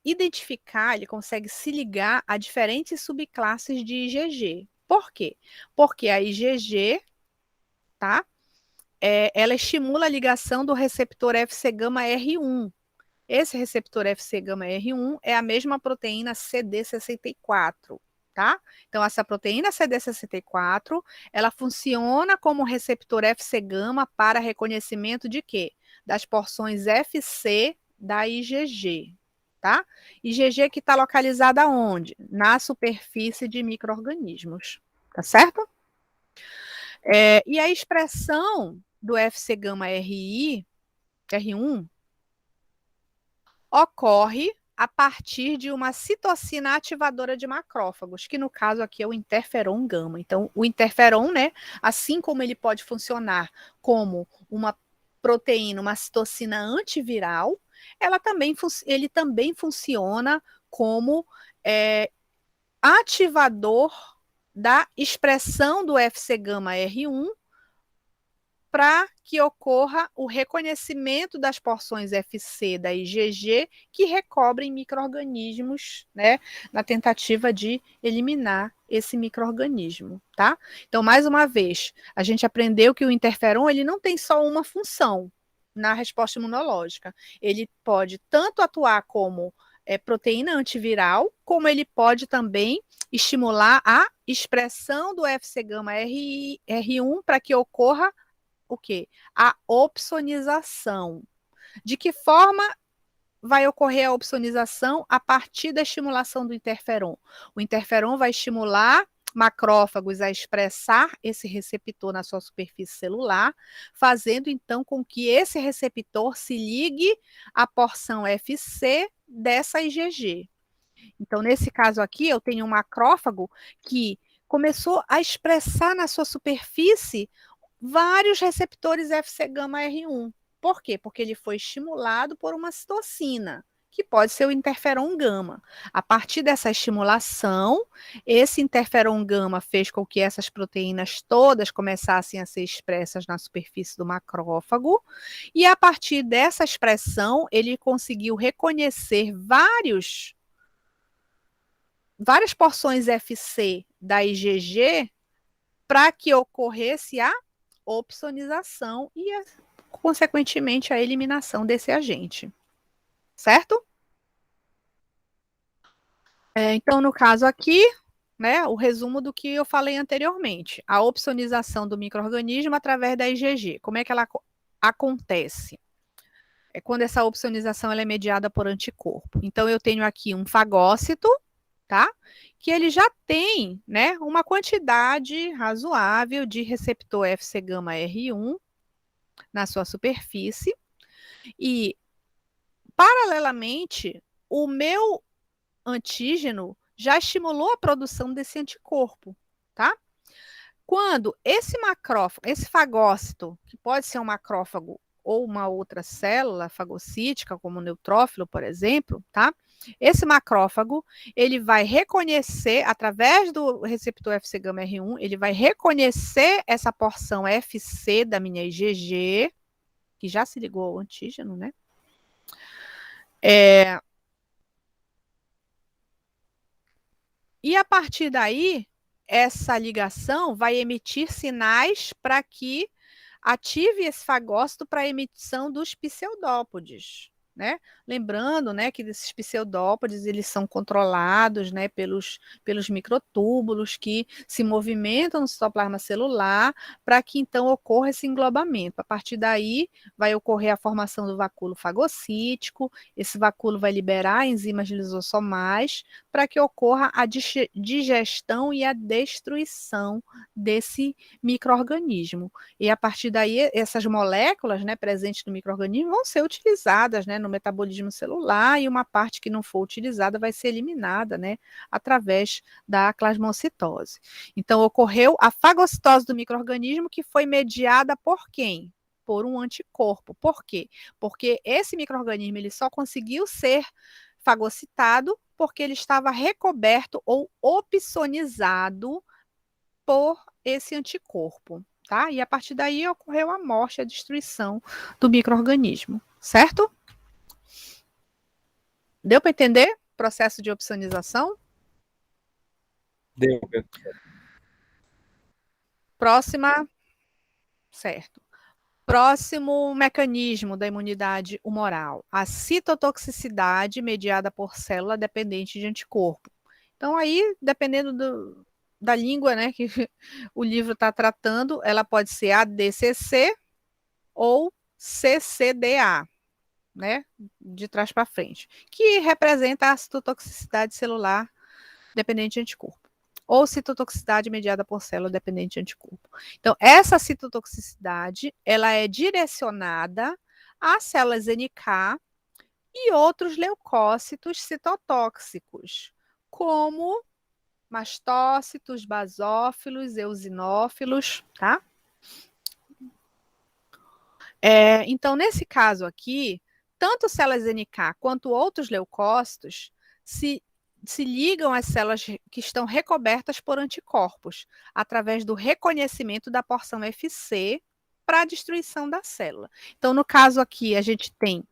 identificar, ele consegue se ligar a diferentes subclasses de IgG. Por quê? Porque a IgG, tá? Ela estimula a ligação do receptor FC gama R1. Esse receptor FC gama R1 é a mesma proteína CD64, tá? Então, essa proteína CD64, ela funciona como receptor FC gama para reconhecimento de quê? Das porções FC da IgG, tá? IgG que está localizada onde? Na superfície de micro-organismos, tá certo? E a expressão do FC gama R1 ocorre a partir de uma citocina ativadora de macrófagos, que no caso aqui é o interferon gama. Então, o interferon, né, assim como ele pode funcionar como uma proteína, uma citocina antiviral, ele também funciona como ativador da expressão do FC gama R1 para que ocorra o reconhecimento das porções FC da IgG que recobrem micro-organismos, né, na tentativa de eliminar esse micro-organismo, tá? Então, mais uma vez, a gente aprendeu que o interferon, ele não tem só uma função na resposta imunológica. Ele pode tanto atuar como proteína antiviral, como ele pode também estimular a expressão do FC gama R1 para que ocorra o quê? A opsonização. De que forma vai ocorrer a opsonização? A partir da estimulação do interferon. O interferon vai estimular macrófagos a expressar esse receptor na sua superfície celular, fazendo então com que esse receptor se ligue à porção FC dessa IgG. Então, nesse caso aqui, eu tenho um macrófago que começou a expressar na sua superfície vários receptores FC gama R1. Por quê? Porque ele foi estimulado por uma citocina, que pode ser o interferon gama. A partir dessa estimulação, esse interferon gama fez com que essas proteínas todas começassem a ser expressas na superfície do macrófago, e a partir dessa expressão, ele conseguiu reconhecer várias porções FC da IgG para que ocorresse a opsonização e, consequentemente, a eliminação desse agente. Certo? Então, no caso aqui, né, o resumo do que eu falei anteriormente. A opsonização do micro-organismo através da IgG. Como é que ela acontece? É quando essa opsonização ela é mediada por anticorpo. Então, eu tenho aqui um fagócito, tá? Que ele já tem, né, uma quantidade razoável de receptor Fc gama R1 na sua superfície e, paralelamente, o meu antígeno já estimulou a produção desse anticorpo, tá? Quando esse macrófago, esse fagócito, que pode ser um macrófago ou uma outra célula fagocítica, como o neutrófilo, por exemplo, tá? Esse macrófago, ele vai reconhecer, através do receptor Fc gama R1, ele vai reconhecer essa porção Fc da minha IgG, que já se ligou ao antígeno, né? E a partir daí, essa ligação vai emitir sinais para que ative esse fagócito para a emissão dos pseudópodes, né? Lembrando, né, que esses pseudópodes, eles são controlados, né, pelos microtúbulos que se movimentam no citoplasma celular para que então ocorra esse englobamento. A partir daí, vai ocorrer a formação do vacúolo fagocítico, esse vacúolo vai liberar enzimas lisossomais para que ocorra a digestão e a destruição desse micro-organismo. E a partir daí, essas moléculas, né, presentes no micro-organismo vão ser utilizadas, né, no metabolismo celular, e uma parte que não for utilizada vai ser eliminada, né, através da plasmocitose. Então, ocorreu a fagocitose do micro-organismo, que foi mediada por quem? Por um anticorpo. Por quê? Porque esse micro-organismo ele só conseguiu ser fagocitado porque ele estava recoberto ou opsonizado por esse anticorpo, tá? E a partir daí ocorreu a morte, a destruição do micro-organismo, certo? Deu para entender o processo de opsonização? Deu. Próxima, certo. Próximo mecanismo da imunidade humoral, a citotoxicidade mediada por célula dependente de anticorpo. Então, aí, dependendo da língua, né, que o livro está tratando, ela pode ser ADCC ou CCDA, né, de trás para frente, que representa a citotoxicidade celular dependente de anticorpo, ou citotoxicidade mediada por célula dependente de anticorpo. Então, essa citotoxicidade, ela é direcionada às células NK e outros leucócitos citotóxicos, como mastócitos, basófilos, eosinófilos, tá? Então, nesse caso aqui, tanto células NK quanto outros leucócitos se ligam às células que estão recobertas por anticorpos, através do reconhecimento da porção Fc para a destruição da célula. Então, no caso aqui, a gente tem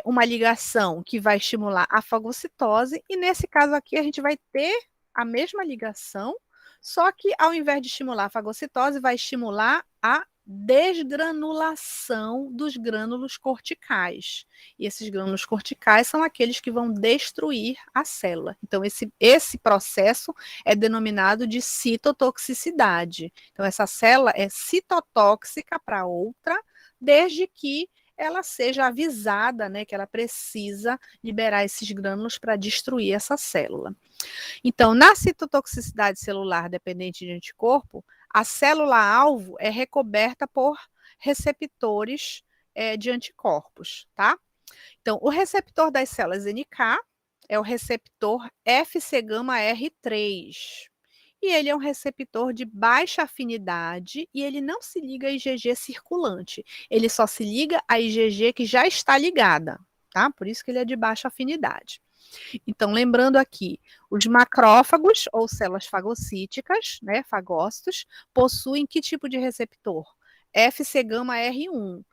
uma ligação que vai estimular a fagocitose, e nesse caso aqui, a gente vai ter a mesma ligação, só que ao invés de estimular a fagocitose, vai estimular a desgranulação dos grânulos corticais. E esses grânulos corticais são aqueles que vão destruir a célula. Então, esse processo é denominado de citotoxicidade. Então, essa célula é citotóxica para outra, desde que ela seja avisada, né, que ela precisa liberar esses grânulos para destruir essa célula. Então, na citotoxicidade celular dependente de anticorpo, a célula-alvo é recoberta por receptores de anticorpos, tá? Então, o receptor das células NK é o receptor Fc-γ-R3. E ele é um receptor de baixa afinidade e ele não se liga à IgG circulante. Ele só se liga à IgG que já está ligada, tá? Por isso que ele é de baixa afinidade. Então, lembrando aqui, os macrófagos ou células fagocíticas, né, fagócitos, possuem que tipo de receptor? Fc-γ-R1.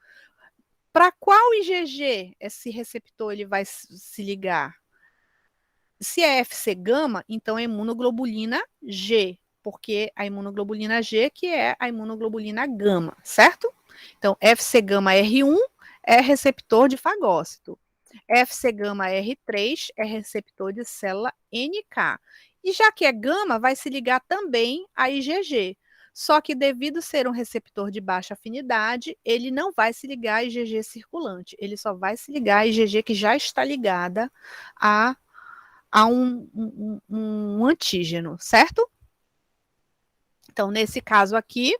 Para qual IgG esse receptor ele vai se ligar? Se é Fc-gama, então é imunoglobulina G, porque a imunoglobulina G que é a imunoglobulina gama, certo? Então, Fc-γ-R1 é receptor de fagócito. Fc-γ-R3 é receptor de célula NK. E já que é gama, vai se ligar também a IgG. Só que devido ser um receptor de baixa afinidade, ele não vai se ligar a IgG circulante, ele só vai se ligar a IgG que já está ligada a um antígeno, certo? Então, nesse caso aqui,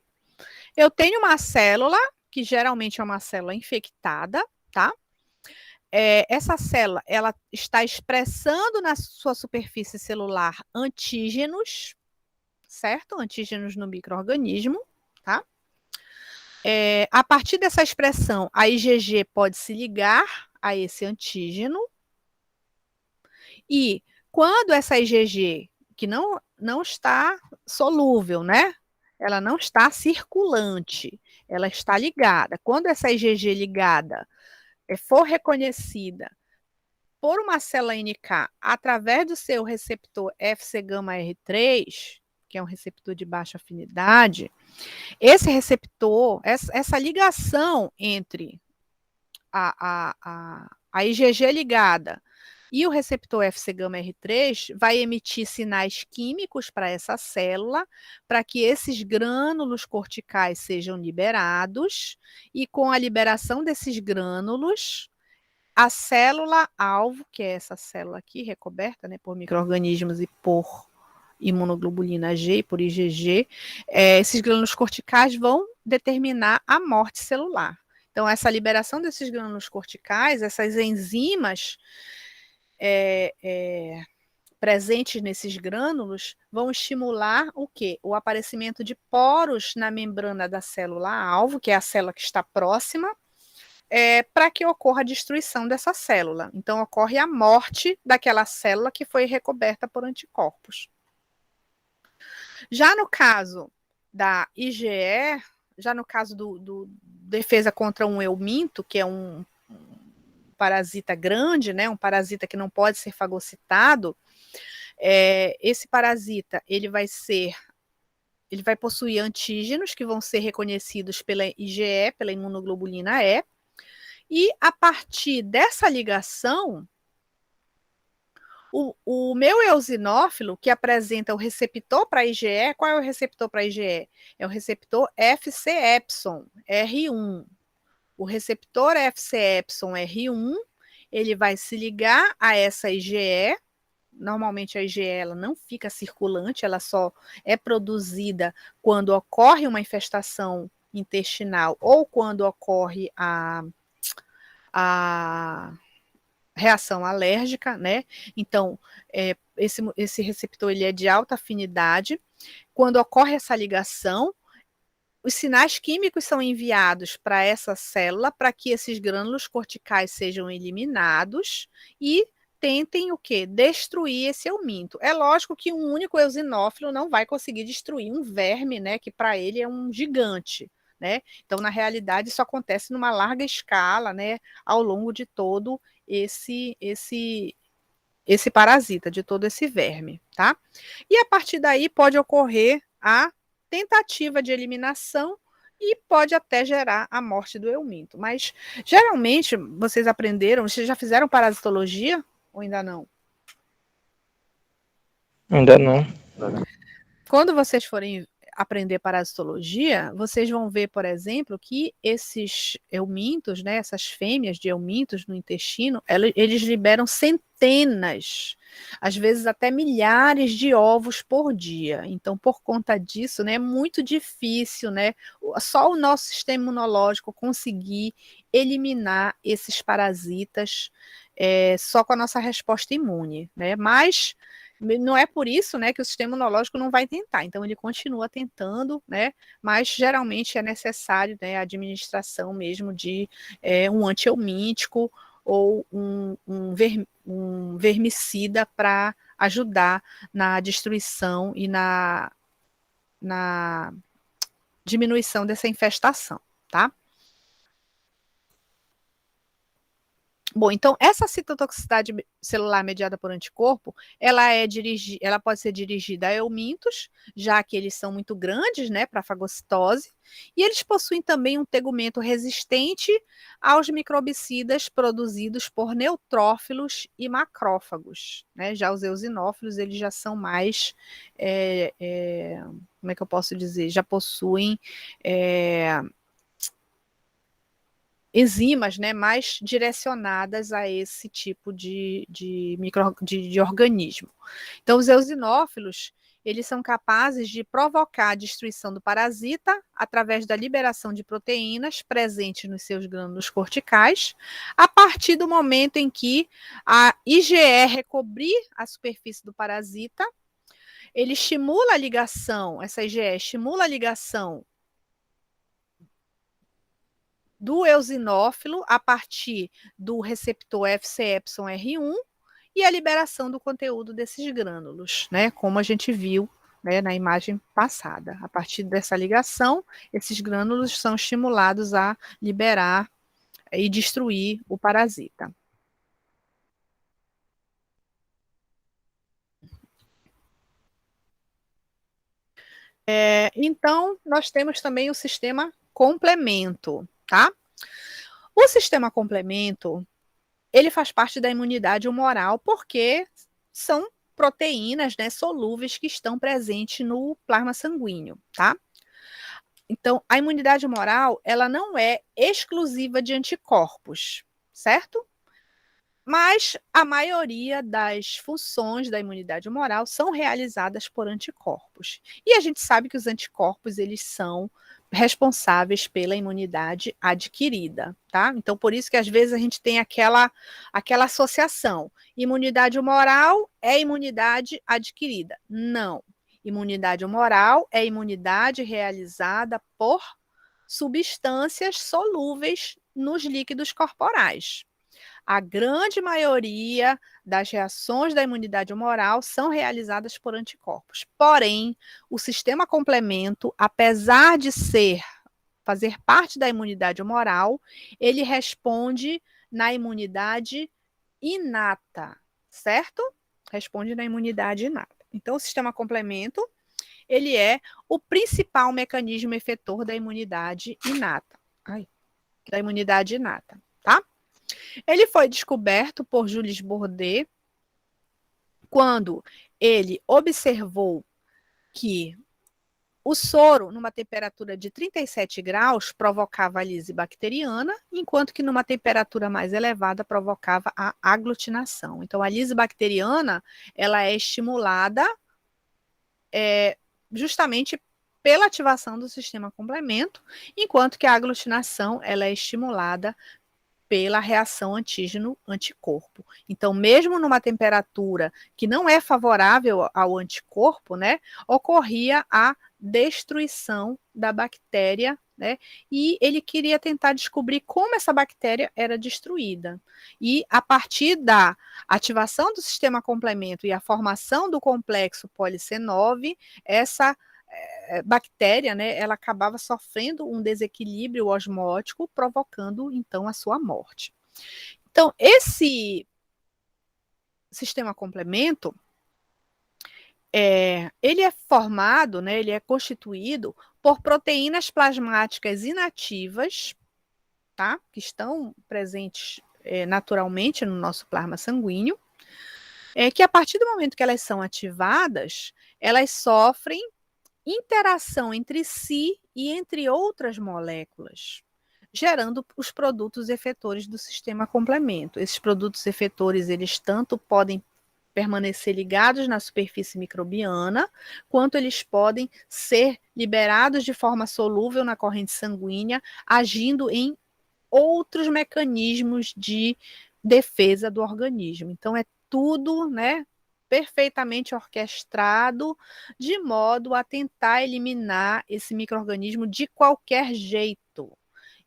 eu tenho uma célula, que geralmente é uma célula infectada, tá? Essa célula, ela está expressando na sua superfície celular antígenos, certo? Antígenos no micro-organismo, tá? A partir dessa expressão, a IgG pode se ligar a esse antígeno e quando essa IgG, que não está solúvel, né? Ela não está circulante, ela está ligada. Quando essa IgG ligada for reconhecida por uma célula NK através do seu receptor Fc-γ-R3, que é um receptor de baixa afinidade, esse receptor, essa ligação entre a IgG ligada e o receptor Fc-γ-R3 vai emitir sinais químicos para essa célula, para que esses grânulos corticais sejam liberados, e com a liberação desses grânulos, a célula-alvo, que é essa célula aqui, recoberta, né, por micro-organismos e por imunoglobulina G e por IgG, esses grânulos corticais vão determinar a morte celular. Então, essa liberação desses grânulos corticais, essas enzimas presentes nesses grânulos, vão estimular o quê? O aparecimento de poros na membrana da célula-alvo, que é a célula que está próxima, para que ocorra a destruição dessa célula. Então, ocorre a morte daquela célula que foi recoberta por anticorpos. Já no caso da IgE, já no caso do defesa contra um euminto, que é um parasita grande, né, um parasita que não pode ser fagocitado, esse parasita ele vai possuir antígenos que vão ser reconhecidos pela IgE, pela imunoglobulina E, e a partir dessa ligação, o meu eosinófilo, que apresenta o receptor para IgE, qual é o receptor para IgE? É o receptor Fc-epsilon, R1. O receptor Fc-epsilon R1, ele vai se ligar a essa IgE. Normalmente a IgE ela não fica circulante, ela só é produzida quando ocorre uma infestação intestinal ou quando ocorre a reação alérgica, né? Então, esse receptor ele é de alta afinidade. Quando ocorre essa ligação, os sinais químicos são enviados para essa célula para que esses grânulos corticais sejam eliminados e tentem o quê? Destruir esse euminto. É lógico que um único eosinófilo não vai conseguir destruir um verme, né? Que para ele é um gigante. Né? Então, na realidade, isso acontece numa larga escala, né, ao longo de todo esse parasita, de todo esse verme, tá? E a partir daí pode ocorrer a tentativa de eliminação e pode até gerar a morte do euminto. Mas, geralmente, vocês já fizeram parasitologia ou ainda não? Ainda não. Quando vocês forem aprender parasitologia, vocês vão ver, por exemplo, que esses eumintos, né, essas fêmeas de eumintos no intestino, eles liberam centenas, às vezes até milhares de ovos por dia. Então, por conta disso, né, é muito difícil, né, só o nosso sistema imunológico conseguir eliminar esses parasitas só com a nossa resposta imune, né? Mas não é por isso, né, que o sistema imunológico não vai tentar. Então, ele continua tentando, né, mas geralmente é necessário, né, a administração mesmo de um antieumíntico ou um vermicida para ajudar na destruição e na diminuição dessa infestação, tá? Bom, então essa citotoxicidade celular mediada por anticorpo, ela pode ser dirigida a eumintos, já que eles são muito grandes, né, para fagocitose, e eles possuem também um tegumento resistente aos microbicidas produzidos por neutrófilos e macrófagos, né? Já os eosinófilos, eles já são mais, como é que eu posso dizer? Já possuem enzimas, né, mais direcionadas a esse tipo de organismo. Então, os eosinófilos, eles são capazes de provocar a destruição do parasita através da liberação de proteínas presentes nos seus glândulos corticais, a partir do momento em que a IgE recobrir a superfície do parasita, ele estimula a ligação, essa IgE estimula a ligação do eosinófilo a partir do receptor FcεR1 e a liberação do conteúdo desses grânulos, né? Como a gente viu, né, na imagem passada. A partir dessa ligação, esses grânulos são estimulados a liberar e destruir o parasita. Então, nós temos também o sistema complemento, tá? O sistema complemento, ele faz parte da imunidade humoral porque são proteínas, né, solúveis que estão presentes no plasma sanguíneo, tá? Então, a imunidade humoral, ela não é exclusiva de anticorpos, certo? Mas a maioria das funções da imunidade humoral são realizadas por anticorpos. E a gente sabe que os anticorpos, eles são responsáveis pela imunidade adquirida, tá? Então, por isso que às vezes a gente tem aquela associação. Imunidade humoral é imunidade adquirida. Não. Imunidade humoral é imunidade realizada por substâncias solúveis nos líquidos corporais. A grande maioria das reações da imunidade humoral são realizadas por anticorpos. Porém, o sistema complemento, apesar de fazer parte da imunidade humoral, ele responde na imunidade inata, certo? Responde na imunidade inata. Então, o sistema complemento, ele é o principal mecanismo efetor da imunidade inata. Da imunidade inata, tá? Ele foi descoberto por Jules Bordet quando ele observou que o soro, numa temperatura de 37 graus, provocava a lise bacteriana, enquanto que numa temperatura mais elevada provocava a aglutinação. Então, a lise bacteriana, ela é estimulada justamente pela ativação do sistema complemento, enquanto que a aglutinação, ela é estimulada pela reação antígeno-anticorpo. Então, mesmo numa temperatura que não é favorável ao anticorpo, né, ocorria a destruição da bactéria, né, e ele queria tentar descobrir como essa bactéria era destruída. E a partir da ativação do sistema complemento e a formação do complexo poliC9, essa bactéria, né, ela acabava sofrendo um desequilíbrio osmótico, provocando, então, a sua morte. Então, esse sistema complemento, ele é formado, né, ele é constituído por proteínas plasmáticas inativas, tá, que estão presentes naturalmente no nosso plasma sanguíneo, que a partir do momento que elas são ativadas, elas sofrem interação entre si e entre outras moléculas, gerando os produtos efetores do sistema complemento. Esses produtos efetores, eles tanto podem permanecer ligados na superfície microbiana, quanto eles podem ser liberados de forma solúvel na corrente sanguínea, agindo em outros mecanismos de defesa do organismo. Então, é tudo, né, perfeitamente orquestrado, de modo a tentar eliminar esse micro-organismo de qualquer jeito.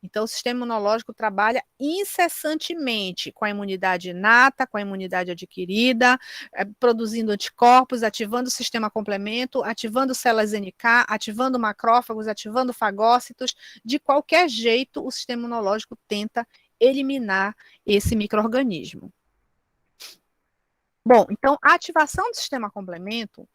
Então, o sistema imunológico trabalha incessantemente com a imunidade inata, com a imunidade adquirida, produzindo anticorpos, ativando o sistema complemento, ativando células NK, ativando macrófagos, ativando fagócitos. De qualquer jeito, o sistema imunológico tenta eliminar esse micro-organismo. Bom, então a ativação do sistema complemento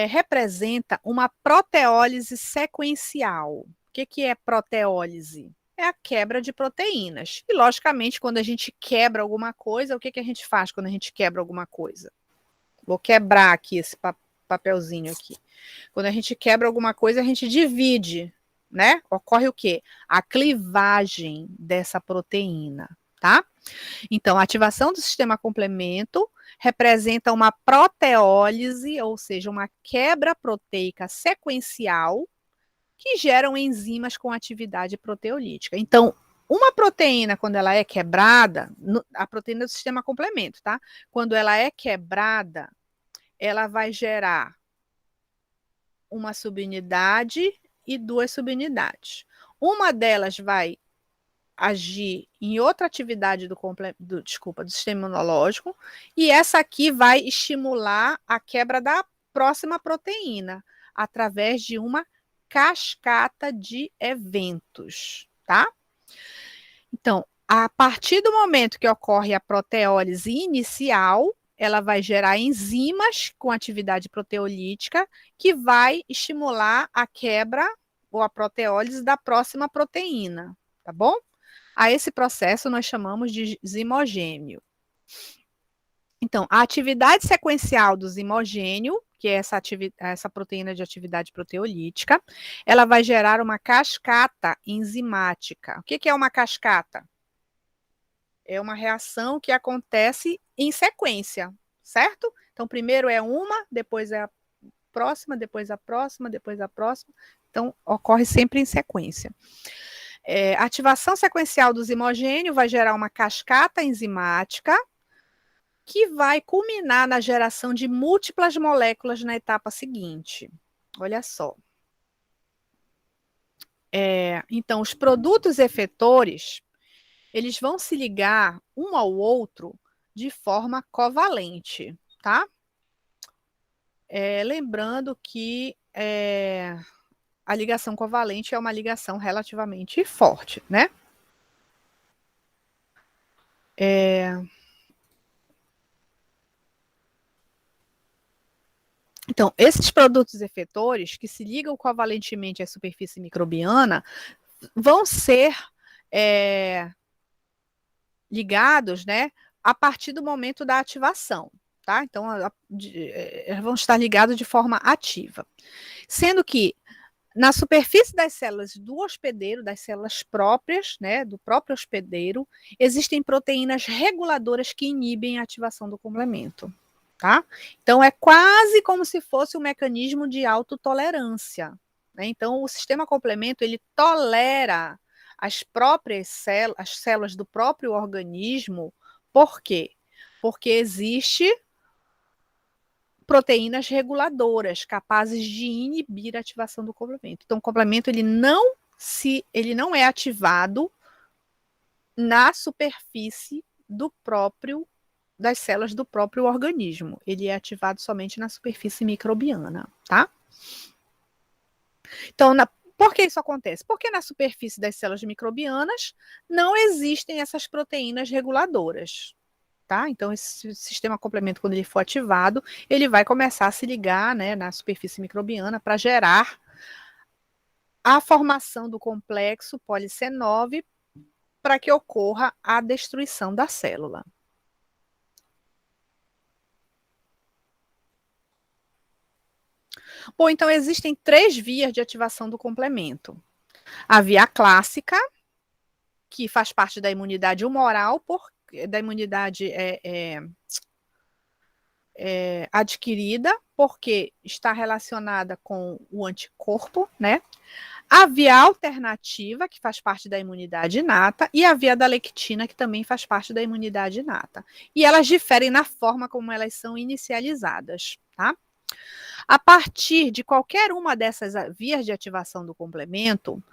representa uma proteólise sequencial. O que é proteólise? É a quebra de proteínas. E, logicamente, quando a gente quebra alguma coisa, o que a gente faz quando a gente quebra alguma coisa? Vou quebrar aqui esse papelzinho aqui. Quando a gente quebra alguma coisa, a gente divide, né? Ocorre o quê? A clivagem dessa proteína, tá? Então, a ativação do sistema complemento representa uma proteólise, ou seja, uma quebra proteica sequencial que geram enzimas com atividade proteolítica. Então, uma proteína, quando ela é quebrada, a proteína do sistema complemento, tá? Quando ela é quebrada, ela vai gerar uma subunidade e duas subunidades. Uma delas vai agir em outra atividade do sistema imunológico, e essa aqui vai estimular a quebra da próxima proteína, através de uma cascata de eventos, tá? Então, a partir do momento que ocorre a proteólise inicial, ela vai gerar enzimas com atividade proteolítica que vai estimular a quebra ou a proteólise da próxima proteína, tá bom? A esse processo nós chamamos de zimogênio. Então, a atividade sequencial do zimogênio, que é essa proteína de atividade proteolítica, ela vai gerar uma cascata enzimática. O que é uma cascata? É uma reação que acontece em sequência, certo? Então, primeiro é uma, depois é a próxima, depois a próxima, depois a próxima. Então, ocorre sempre em sequência. A ativação sequencial do zimogênio vai gerar uma cascata enzimática que vai culminar na geração de múltiplas moléculas na etapa seguinte. Olha só. Então, os produtos efetores, eles vão se ligar um ao outro de forma covalente, tá? Lembrando que a ligação covalente é uma ligação relativamente forte, né? Então, esses produtos efetores que se ligam covalentemente à superfície microbiana vão ser ligados, né, a partir do momento da ativação, tá? Então, vão estar ligados de forma ativa. Sendo que na superfície das células do hospedeiro, das células próprias, né, do próprio hospedeiro, existem proteínas reguladoras que inibem a ativação do complemento, tá? Então, é quase como se fosse um mecanismo de autotolerância, né? Então, o sistema complemento, ele tolera as próprias células, as células do próprio organismo. Por quê? Porque existe proteínas reguladoras capazes de inibir a ativação do complemento. Então, o complemento ele não é ativado na superfície das células do próprio organismo. Ele é ativado somente na superfície microbiana, tá? Então, por que isso acontece? Porque na superfície das células microbianas não existem essas proteínas reguladoras. Tá? Então, esse sistema complemento, quando ele for ativado, ele vai começar a se ligar, né, na superfície microbiana para gerar a formação do complexo poliC9 para que ocorra a destruição da célula. Bom, então existem 3 vias de ativação do complemento. A via clássica, que faz parte da imunidade humoral, da imunidade adquirida, porque está relacionada com o anticorpo, né? A via alternativa, que faz parte da imunidade inata, e a via da lectina, que também faz parte da imunidade inata. E elas diferem na forma como elas são inicializadas, tá? A partir de qualquer uma dessas vias de ativação do complemento,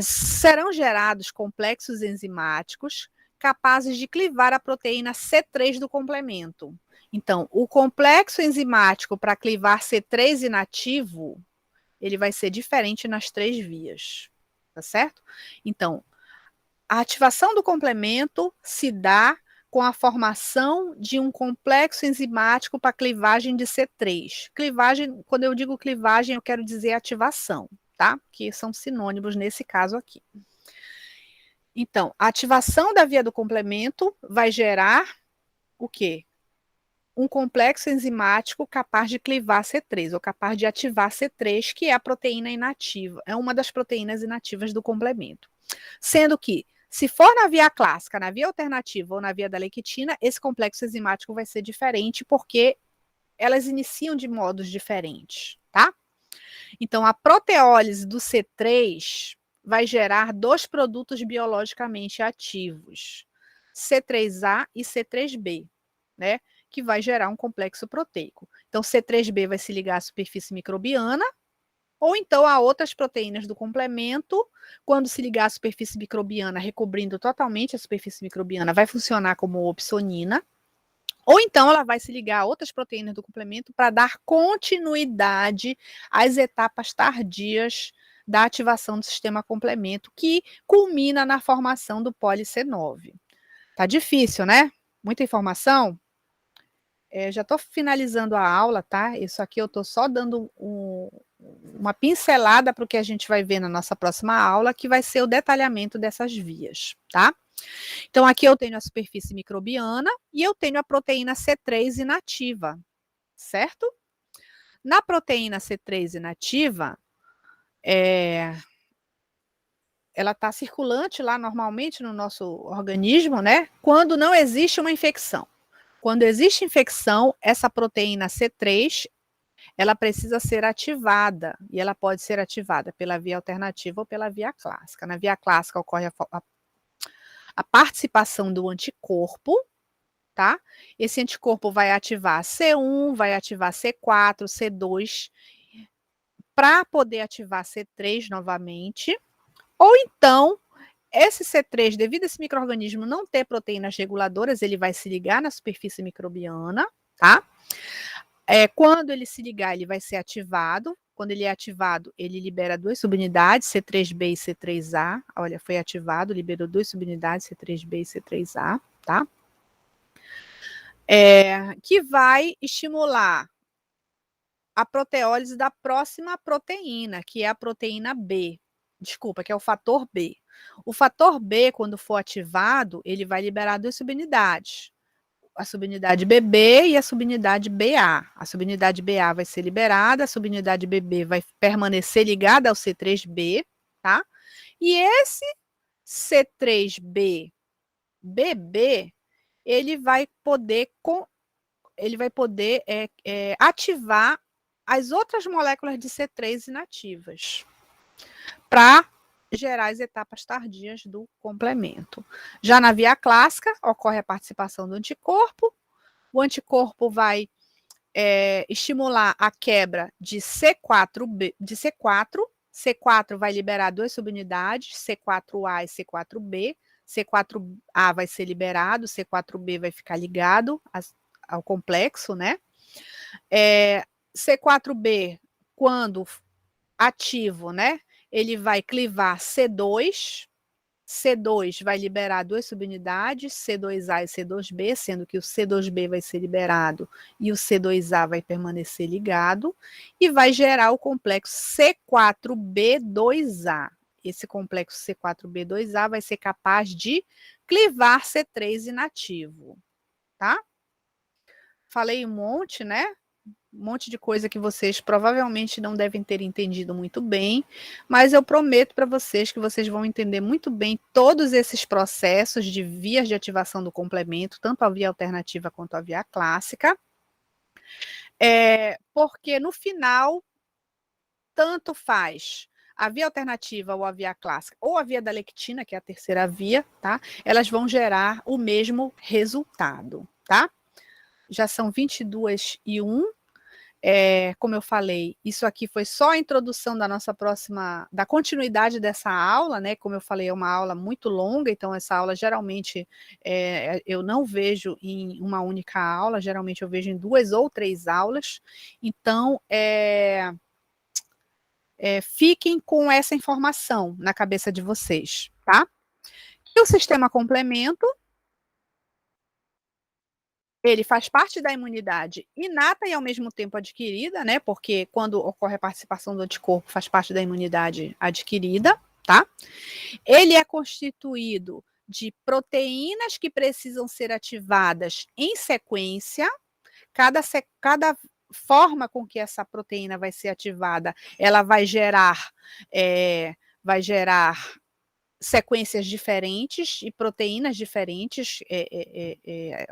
serão gerados complexos enzimáticos capazes de clivar a proteína C3 do complemento. Então, o complexo enzimático para clivar C3 inativo, ele vai ser diferente nas 3 vias, tá certo? Então, A ativação do complemento se dá com a formação de um complexo enzimático para clivagem de C3. Clivagem, quando eu digo clivagem, eu quero dizer ativação, tá? Que são sinônimos nesse caso aqui. Então, a ativação da via do complemento vai gerar o quê? Um complexo enzimático capaz de clivar C3, ou capaz de ativar C3, que é a proteína inativa, é uma das proteínas inativas do complemento. Sendo que, se for na via clássica, na via alternativa ou na via da lectina, esse complexo enzimático vai ser diferente, porque elas iniciam de modos diferentes, tá? Então, a proteólise do C3 vai gerar dois produtos biologicamente ativos, C3A e C3B, né? Que vai gerar um complexo proteico. Então, C3B vai se ligar à superfície microbiana, ou então a outras proteínas do complemento, quando se ligar à superfície microbiana, recobrindo totalmente a superfície microbiana, vai funcionar como opsonina, ou então ela vai se ligar a outras proteínas do complemento para dar continuidade às etapas tardias da ativação do sistema complemento, que culmina na formação do poli-C9. Tá difícil, né? Muita informação? Já estou finalizando a aula, tá? Isso aqui eu estou só dando uma pincelada para o que a gente vai ver na nossa próxima aula, que vai ser o detalhamento dessas vias, tá? Então, aqui eu tenho a superfície microbiana e eu tenho a proteína C3 inativa, certo? Na proteína C3 inativa, ela está circulante lá normalmente no nosso organismo, né? Quando não existe uma infecção. Quando existe infecção, essa proteína C3, ela precisa ser ativada, e ela pode ser ativada pela via alternativa ou pela via clássica. Na via clássica ocorre a participação do anticorpo, tá? Esse anticorpo vai ativar C1, vai ativar C4, C2, para poder ativar C3 novamente, ou então, esse C3, devido a esse micro-organismo não ter proteínas reguladoras, ele vai se ligar na superfície microbiana, tá? Quando ele se ligar, ele vai ser ativado. Quando ele é ativado, ele libera duas subunidades, C3b e C3a. Olha, foi ativado, liberou duas subunidades, C3b e C3a, tá? Que vai estimular a proteólise da próxima proteína, que é a proteína B. Desculpa, que é o fator B. O fator B, quando for ativado, ele vai liberar duas subunidades. A subunidade BB e a subunidade BA. A subunidade BA vai ser liberada, a subunidade BB vai permanecer ligada ao C3B, tá? E esse C3B BB, ele vai poder ativar as outras moléculas de C3 inativas para gerar as etapas tardias do complemento. Já na via clássica, ocorre a participação do anticorpo, o anticorpo vai estimular a quebra de C4, C4 vai liberar duas subunidades, C4A e C4B, C4A vai ser liberado, C4B vai ficar ligado ao complexo, né? C4B, quando ativo, né? Ele vai clivar C2, C2 vai liberar duas subunidades, C2A e C2B, sendo que o C2B vai ser liberado e o C2A vai permanecer ligado, e vai gerar o complexo C4B2A. Esse complexo C4B2A vai ser capaz de clivar C3 inativo, tá? Falei um monte, né? Um monte de coisa que vocês provavelmente não devem ter entendido muito bem, mas eu prometo para vocês que vocês vão entender muito bem todos esses processos de vias de ativação do complemento, tanto a via alternativa quanto a via clássica, porque no final, tanto faz a via alternativa ou a via clássica, ou a via da lectina, que é a terceira via, tá? Elas vão gerar o mesmo resultado, tá? Já são 22h01. Como eu falei, isso aqui foi só a introdução da nossa próxima, da continuidade dessa aula, né? Como eu falei, é uma aula muito longa, então essa aula geralmente eu não vejo em uma única aula, geralmente eu vejo em 2 ou 3 aulas. Então, fiquem com essa informação na cabeça de vocês, tá? o sistema complemento, ele faz parte da imunidade inata e ao mesmo tempo adquirida, né? Porque quando ocorre a participação do anticorpo, faz parte da imunidade adquirida, tá? Ele é constituído de proteínas que precisam ser ativadas em sequência. Cada forma com que essa proteína vai ser ativada, ela vai gerar sequências diferentes e proteínas diferentes,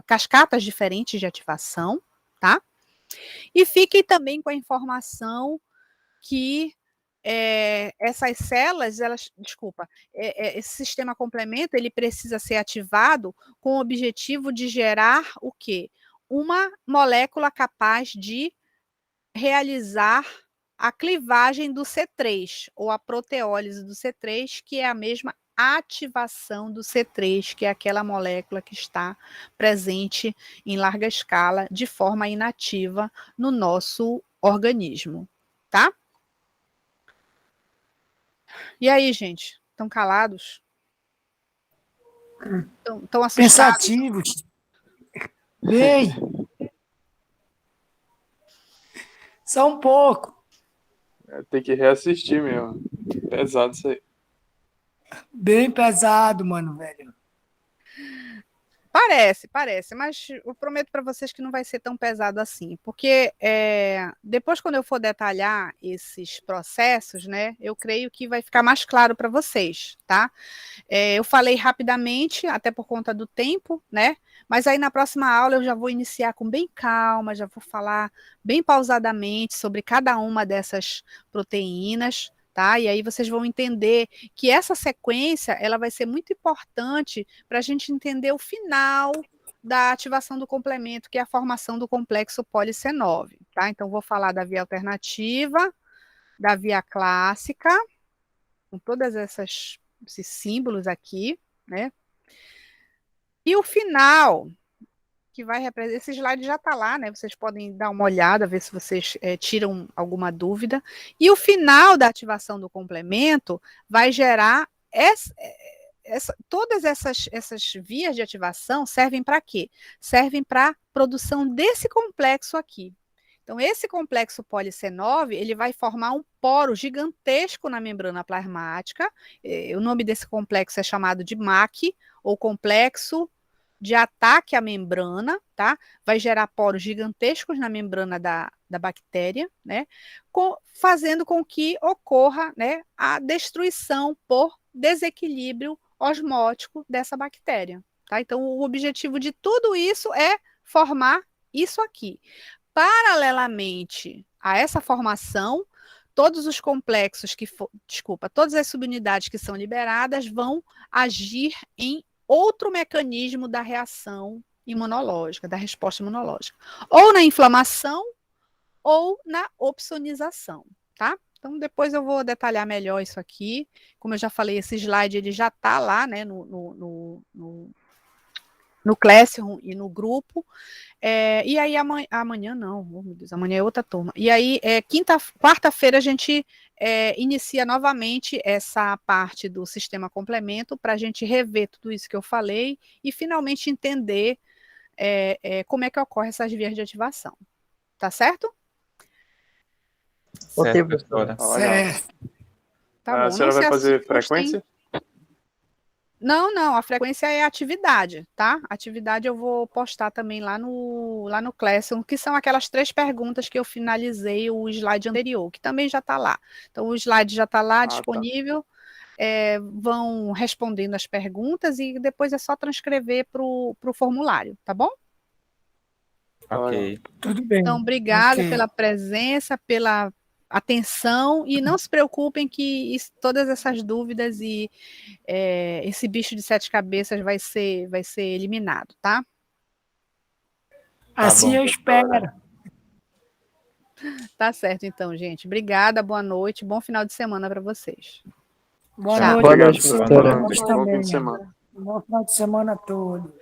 cascatas diferentes de ativação, tá? E fiquem também com a informação que essas células, esse sistema complemento, ele precisa ser ativado com o objetivo de gerar o quê? Uma molécula capaz de realizar a clivagem do C3, ou a proteólise do C3, que é a mesma ativação do C3, que é aquela molécula que está presente em larga escala, de forma inativa no nosso organismo, tá? E aí, gente? Estão calados? Estão assustados? Pensativos. Bem. Só um pouco. Tem que reassistir mesmo. Pesado isso aí. Bem pesado, mano, velho. Parece, mas eu prometo para vocês que não vai ser tão pesado assim, porque depois, quando eu for detalhar esses processos, né, eu creio que vai ficar mais claro para vocês, tá? Eu falei rapidamente, até por conta do tempo, né? Mas aí na próxima aula eu já vou iniciar com bem calma, já vou falar bem pausadamente sobre cada uma dessas proteínas, tá? E aí vocês vão entender que essa sequência, ela vai ser muito importante para a gente entender o final da ativação do complemento, que é a formação do complexo poli-C9, tá? Então, vou falar da via alternativa, da via clássica, com todas esses símbolos aqui, né? E o final, que vai representar, esse slide já está lá, né? Vocês podem dar uma olhada, ver se vocês tiram alguma dúvida. E o final da ativação do complemento vai gerar todas essas vias de ativação servem para quê? Servem para a produção desse complexo aqui. Então, esse complexo poli-C9, ele vai formar um poro gigantesco na membrana plasmática. O nome desse complexo é chamado de MAC, ou complexo de ataque à membrana, tá? Vai gerar poros gigantescos na membrana da bactéria, né? Fazendo com que ocorra, né, a destruição por desequilíbrio osmótico dessa bactéria, tá? Então, o objetivo de tudo isso é formar isso aqui. Paralelamente a essa formação, todos os complexos todas as subunidades que são liberadas vão agir em outro mecanismo da reação imunológica, da resposta imunológica, ou na inflamação ou na opsonização, tá? Então, depois eu vou detalhar melhor isso aqui. Como eu já falei, esse slide ele já está lá, né, no Classroom e no grupo. E aí amanhã não, oh, meu Deus, amanhã é outra turma. E aí, quarta-feira a gente inicia novamente essa parte do sistema complemento para a gente rever tudo isso que eu falei e finalmente entender como é que ocorre essas vias de ativação. Tá certo? Certo, professora. Certo. Tá bom. A senhora vai fazer frequência? Não, a frequência é atividade, tá? Atividade eu vou postar também lá no Classroom, que são aquelas 3 perguntas que eu finalizei o slide anterior, que também já está lá. Então, o slide já está lá disponível, vão respondendo as perguntas e depois é só transcrever para o formulário, tá bom? Ok. Tudo bem. Então, obrigada pela presença, pela atenção, e não se preocupem que todas essas dúvidas e esse bicho de 7 cabeças vai ser eliminado, tá? Assim bom, eu espero. Tá certo, então, gente. Obrigada, boa noite, bom final de semana para vocês. Boa Tchau. noite, Boa noite, professora. professora. Nós Bom também. fim de semana. Bom final de semana a todos.